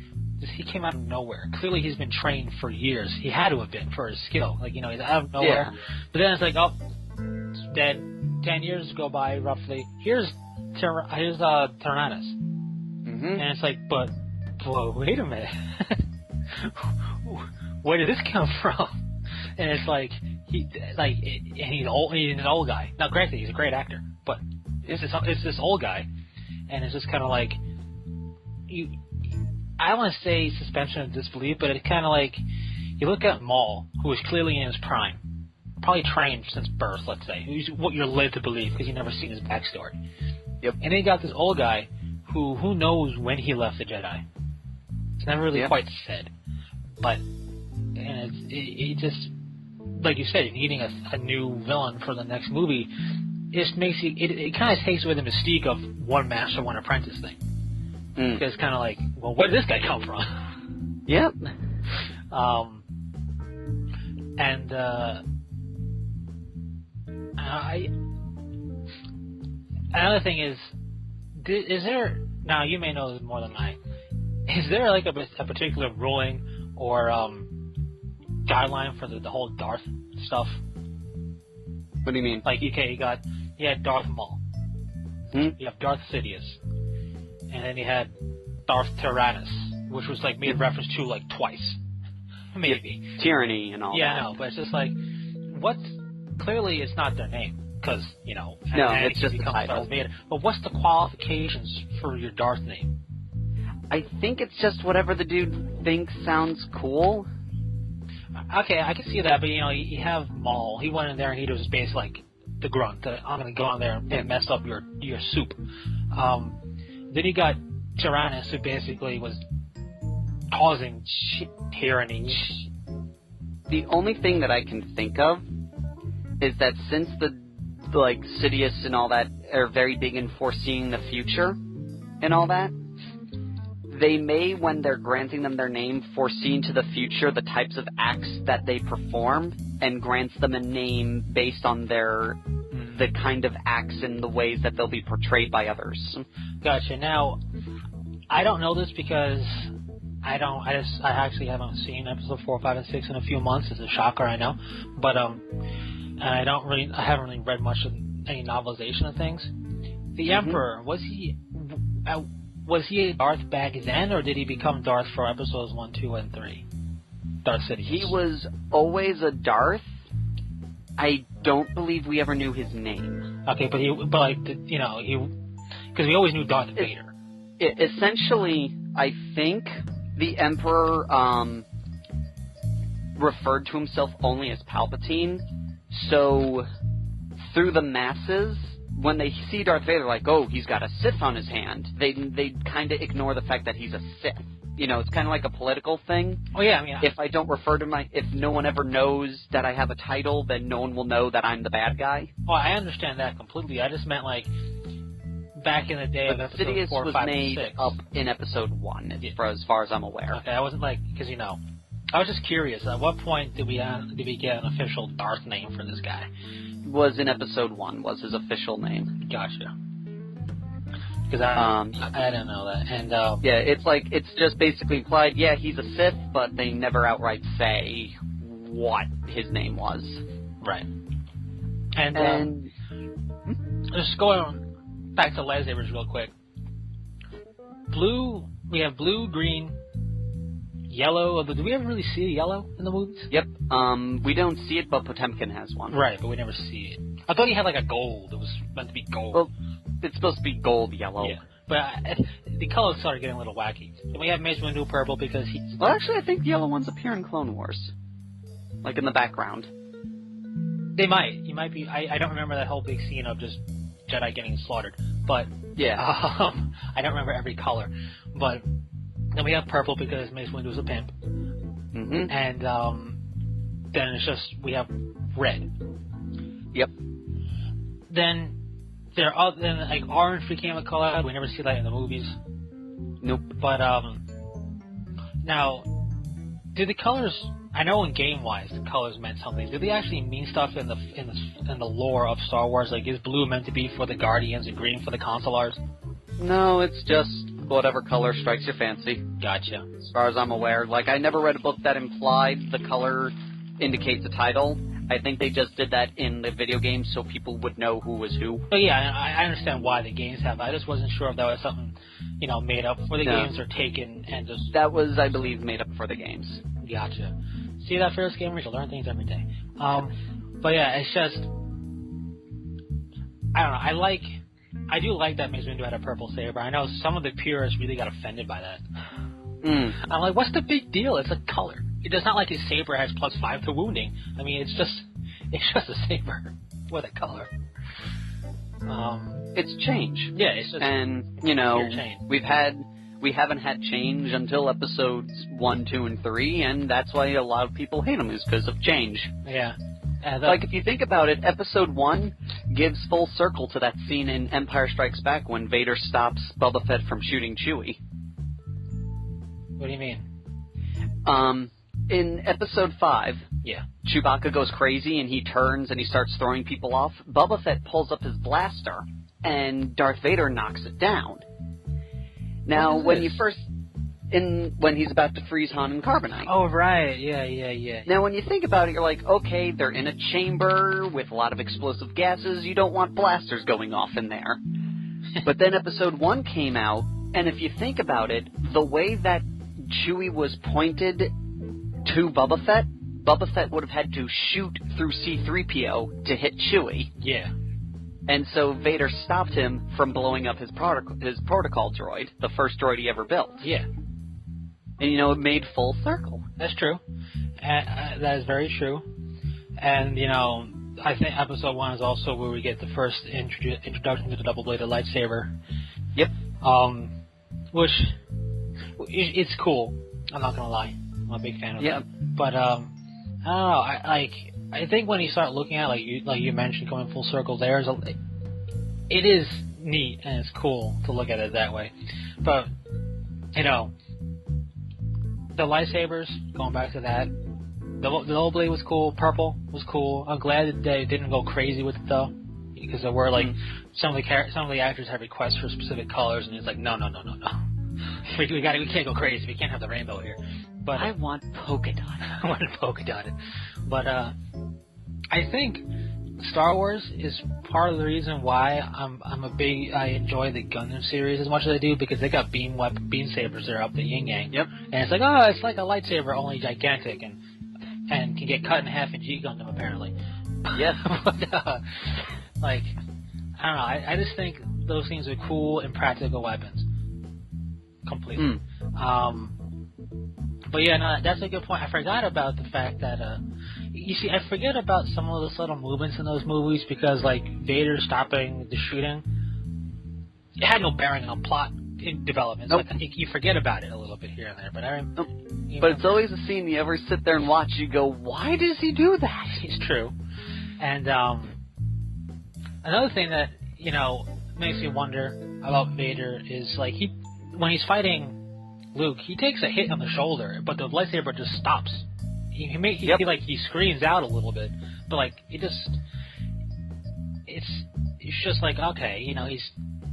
he came out of nowhere. Clearly he's been trained for years. He had to have been for his skill. Like, he's out of nowhere. Yeah. But then it's like, oh, it's dead. 10 years go by, roughly. Here's Tyrannus. Mm-hmm. And it's like, but wait a minute. Where did this come from? And it's like, he's an old guy. Now, granted, he's a great actor, but it's this old guy. And it's just kind of like, I don't want to say suspension of disbelief, but it's kind of like, you look at Maul, who is clearly in his prime, probably trained since birth, let's say, who's what you're led to believe because you've never seen his backstory. Yep. And then you got this old guy who knows when he left the Jedi. It's never really quite said. But, and it just, like you said, needing a new villain for the next movie, it makes it kind of takes away the mystique of one master, one apprentice thing. Because it's kind of like, well, where did this guy come from? Yep. Another thing is there, now you may know this more than I, is there like a particular ruling or guideline for the whole Darth stuff? What do you mean? Like, okay, you had Darth Maul. You have Darth Sidious. And then you had Darth Tyrannus, which was like made reference to like twice. Maybe. Tyranny and all that. Yeah, I know, but it's just like, clearly it's not their name, because, no, it's just the title. But what's the qualifications for your Darth name? I think it's just whatever the dude thinks sounds cool. Okay, I can see that, but you have Maul. He went in there and he was basically like the grunt. I'm going to go in there and mess up your soup. Then you got Tyrannus, who basically was causing tyranny. The only thing that I can think of is that since Sidious and all that are very big in foreseeing the future and all that, they may, when they're granting them their name, foresee into the future the types of acts that they perform and grants them a name based on the kind of acts and the ways that they'll be portrayed by others. Gotcha. Now, I don't know this because I actually haven't seen episode 4, 5, and 6 in a few months. It's a shocker, I know, but I haven't really read much of any novelization of things. The Emperor, was he a Darth back then, or did he become Darth for episodes 1, 2, and 3? Darth Sidious. He was always a Darth. I don't believe we ever knew his name. Okay, because we always knew Darth Vader. Essentially, I think the Emperor referred to himself only as Palpatine. So, through the masses, when they see Darth Vader, like, oh, he's got a Sith on his hand, they kind of ignore the fact that he's a Sith. It's kind of like a political thing. Oh, yeah, I mean... If I don't refer to if no one ever knows that I have a title, then no one will know that I'm the bad guy. Oh, I understand that completely. I just meant, like, back in the day of episode Sidious 4, was 5, made and 6. up in episode 1, as far as I'm aware. Okay, I wasn't because I was just curious. At what point did we get an official Darth name for this guy? Was in episode 1 was his official name. Gotcha. Because I didn't know that. And yeah, it's just basically implied. Yeah, he's a Sith, but they never outright say what his name was. Right. And just going back to lightsabers real quick. Blue. We have blue, green, yellow. Do we ever really see yellow in the movies? Yep. We don't see it, but Potemkin has one. Right, but we never see it. I thought he had like a gold. It was meant to be gold. Well, it's supposed to be gold yellow. Yeah. But the colors started getting a little wacky. And we have Mace Windu purple because he's... Well, actually, I think the yellow ones appear in Clone Wars. Like in the background. They might. You might be... I don't remember that whole big scene of just Jedi getting slaughtered. But... Yeah. I don't remember every color. But then we have purple because Mace Windu's a pimp. Mm-hmm. And then it's just... We have red. Yep. Then... Then like orange became a color. We never see that in the movies. Nope. But now, do the colors? I know in game wise the colors meant something. Do they actually mean stuff in the lore of Star Wars? Like, is blue meant to be for the Guardians and green for the Consulars? No, it's just whatever color strikes your fancy. Gotcha. As far as I'm aware, like I never read a book that implied the color indicates a title. I think they just did that in the video game so people would know who was who. But yeah, I understand why the games have that. I just wasn't sure if that was something, made up for the games or taken and just... That was, I believe, made up for the games. Gotcha. See that, Ferris Gamers? You learn things every day. But yeah, it's just... I don't know. I do like that Mace Windu had a purple saber. I know some of the purists really got offended by that. I'm like, what's the big deal? It's a color. It's not like his saber has +5 to wounding. I mean, it's just a saber with a color. It's change. Yeah, it's just we haven't had change until episodes 1, 2, and 3, and that's why a lot of people hate them is because of change. Yeah. Like, if you think about it, episode 1 gives full circle to that scene in Empire Strikes Back when Vader stops Boba Fett from shooting Chewie. What do you mean? In episode 5, yeah, Chewbacca goes crazy and he turns and he starts throwing people off. Boba Fett pulls up his blaster and Darth Vader knocks it down. Now, when he's about to freeze Han and Carbonite. Oh, right. Yeah. Now, when you think about it, you're like, okay, they're in a chamber with a lot of explosive gases. You don't want blasters going off in there. But then episode 1 came out, and if you think about it, the way that Chewie was pointed to Boba Fett would have had to shoot through C-3PO to hit Chewie. Yeah. And so Vader stopped him from blowing up his protocol droid, the first droid he ever built. Yeah. And, it made full circle. That's true. That is very true. And, I think episode 1 is also where we get the first introduction to the double-bladed lightsaber. Yep. Which, it's cool. I'm not gonna lie. I'm a big fan of that. But, I don't know. I think when you start looking at it, like you mentioned, going full circle, it is neat and it's cool to look at it that way. But, the lightsabers, going back to that, the double blade was cool. Purple was cool. I'm glad that they didn't go crazy with it though, because there were some of the actors had requests for specific colors, and it's like no. We can't go crazy. We can't have the rainbow here. But I want polka dot. I want polka dotted. But I think Star Wars is part of the reason why I enjoy the Gundam series as much as I do, because they got beam sabers there up the yin yang. Yep. And it's like, it's like a lightsaber, only gigantic and can get cut in half in G Gundam apparently. Yes. But I don't know. I just think those things are cool and practical weapons. Completely. But yeah, no, that's a good point. I forgot about the fact that, you see, I forget about some of the subtle movements in those movies because, Vader stopping the shooting, it had no bearing on plot in development. Nope. So you forget about it a little bit here and there. But But it's always a scene you ever sit there and watch, you go, why does he do that? It's true. And another thing that, makes me wonder about Vader is, like, when he's fighting Luke, he takes a hit on the shoulder, but the lightsaber just stops. He screams out a little bit, but, like, it's just like, okay, you know, he's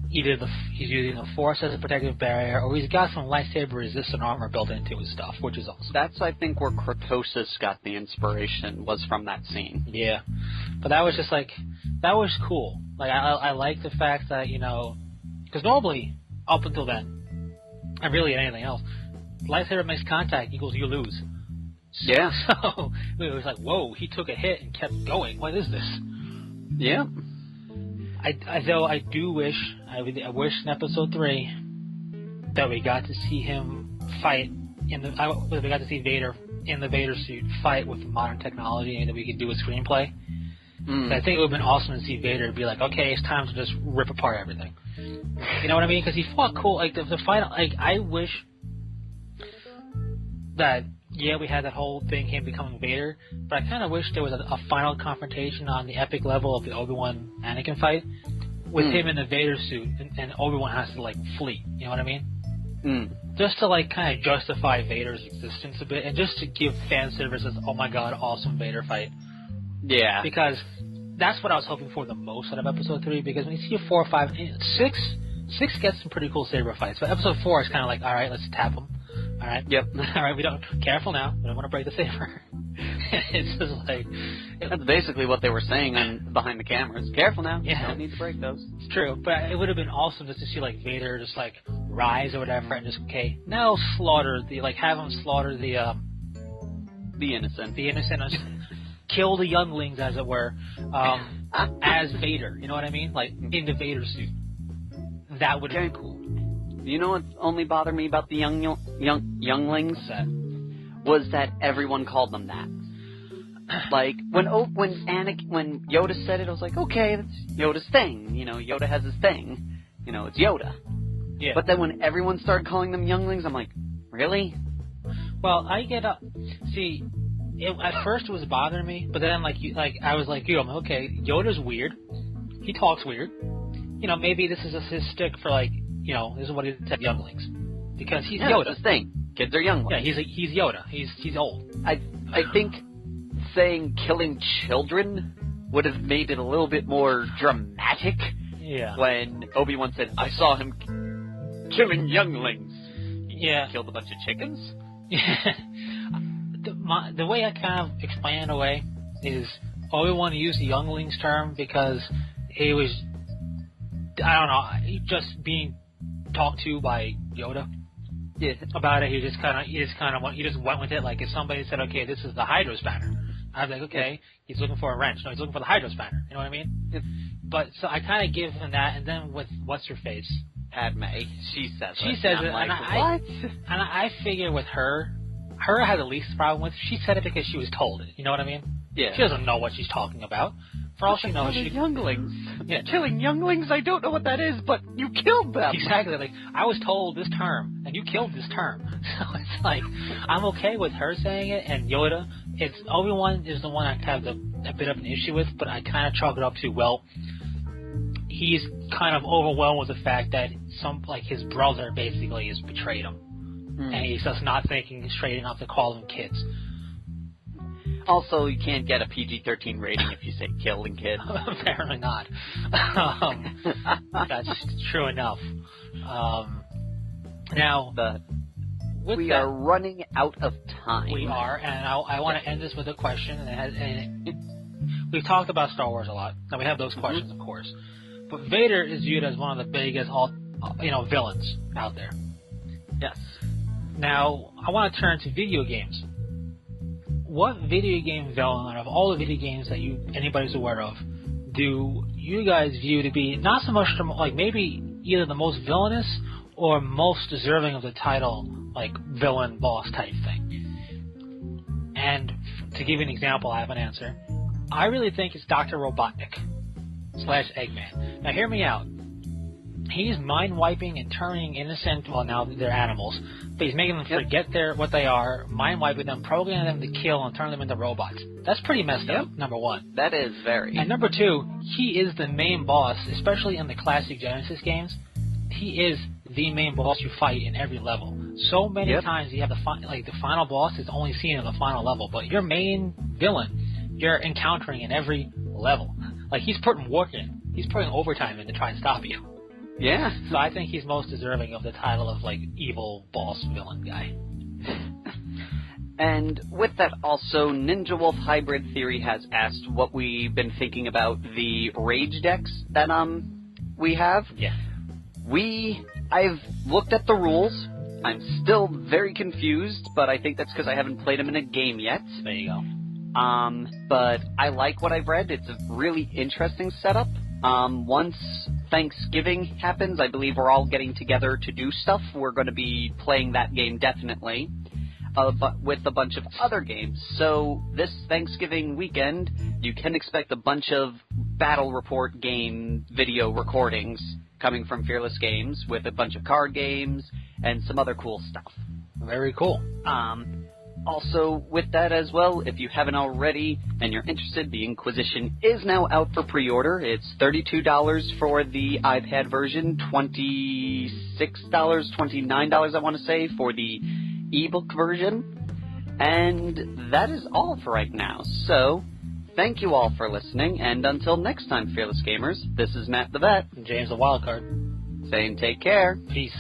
using the Force as a protective barrier, or he's got some lightsaber-resistant armor built into his stuff, which is awesome. That's, I think, where Krotosis got the inspiration, was from that scene. Yeah. But that was just, like, that was cool. Like, I like the fact that, you know, because normally, up until then, and really anything else, lightsaber makes contact equals you lose. Yeah. So, it was like, whoa, he took a hit and kept going. What is this? Yeah. Though I do wish, I wish in Episode 3 that we got to see him fight we got to see Vader in the Vader suit fight with modern technology, and that we could do a screenplay. I think it would have been awesome to see Vader be like, okay, it's time to just rip apart everything. You know what I mean? Because he fought cool. Like the final, like I wish that. Yeah, we had that whole thing, him becoming Vader, but I kind of wish there was a final confrontation on the epic level of the Obi-Wan Anakin fight with him in the Vader suit, and Obi-Wan has to, like, flee. You know what I mean? Just to, like, kind of justify Vader's existence a bit, and just to give fan service as, oh my god, awesome Vader fight. Yeah. Because that's what I was hoping for the most out of Episode 3, because when you see 4 or 5, 6 gets some pretty cool saber fights, but Episode 4 is kind of like, alright, let's tap them. All right. Yep. All right. Careful now. We don't want to break the saber. It's just like. That's basically what they were saying behind the cameras. Careful now. Yeah. Don't need to break those. It's true, but it would have been awesome just to see like Vader just like rise or whatever, and just now have him slaughter the innocent. The innocent. Kill the younglings, as it were, as Vader. You know what I mean? Like in the Vader suit. That would have been cool. You know what only bothered me about the younglings? What's that? Was that everyone called them that. Like, when Yoda said it, I was like, okay, that's Yoda's thing. You know, Yoda has his thing. You know, it's Yoda. Yeah. But then when everyone started calling them younglings, I'm like, really? Well, I get up. See, at first it was bothering me, but then I was like, I'm okay, Yoda's weird. He talks weird. You know, maybe this is his stick for like, you know, this is what he said, younglings, because he's Yoda. That's the thing. Kids are younglings. Yeah, he's Yoda. He's old. I think saying killing children would have made it a little bit more dramatic. Yeah. When Obi-Wan said, "I saw him killing younglings." Yeah. Killed a bunch of chickens. Yeah. The way I kind of explain it away is Obi-Wan used the younglings term because he was, I don't know, just being talked to by Yoda about it. He just went with it. Like if somebody said, okay, this is the Hydro Spanner, I'd be like, okay, he's looking for a wrench. No, he's looking for the Hydro Spanner. You know what I mean? But so I kind of give him that, and then with what's her face, Padme, she says it, like, what? And I figure with her has the least problem with. She said it because she was told it. You know what I mean? Yeah. She doesn't know what she's talking about. For all she knows, younglings. Yeah. Killing younglings, I don't know what that is, but you killed them. Exactly. Like, I was told this term, and you killed this term. So it's like, I'm okay with her saying it, and Yoda, Obi-Wan is the one I have a bit of an issue with, but I kind of chalk it up to, well, he's kind of overwhelmed with the fact that his brother basically has betrayed him. And he's just not thinking straight enough to call them kids. Also, you can't get a PG-13 rating if you say killing kids. Apparently not. That's true enough. Now, we are running out of time. We are, and I want to end this with a question. We've talked about Star Wars a lot, and we have those questions, of course. But Vader is viewed as one of the biggest, villains out there. Yes. Now, I want to turn to video games. What video game villain, out of all the video games that anybody's aware of, do you guys view to be not so much like maybe either the most villainous or most deserving of the title, like villain boss type thing? And to give you an example, I have an answer. I really think it's Dr. Robotnik / Eggman. Now, hear me out. he's mind wiping and turning innocent. Well, now they're animals, but he's making them forget what they are, mind wiping them, programming them to kill, and turn them into robots. That's pretty messed up. Number one. That is very. And number two, he is the main boss, especially in the classic Genesis games. He is the main boss you fight in every level. So many times you have the final boss is only seen in the final level, but your main villain you're encountering in every level. Like, he's putting work in. He's putting overtime in to try and stop you. Yeah. So I think he's most deserving of the title of, like, evil boss villain guy. And with that also, Ninja Wolf Hybrid Theory has asked what we've been thinking about the Rage decks that we have. Yeah. I've looked at the rules. I'm still very confused, but I think that's because I haven't played them in a game yet. There you go. But I like what I've read. It's a really interesting setup. Once Thanksgiving happens, I believe we're all getting together to do stuff. We're going to be playing that game definitely, but with a bunch of other games. So this Thanksgiving weekend, you can expect a bunch of Battle Report game video recordings coming from Fearless Games with a bunch of card games and some other cool stuff. Very cool. Also, with that as well, if you haven't already and you're interested, the Inquisition is now out for pre-order. It's $32 for the iPad version, $26, $29, I want to say, for the ebook version. And that is all for right now. So, thank you all for listening, and until next time, Fearless Gamers, this is Matt the Vet. James the Wildcard. Saying take care. Peace.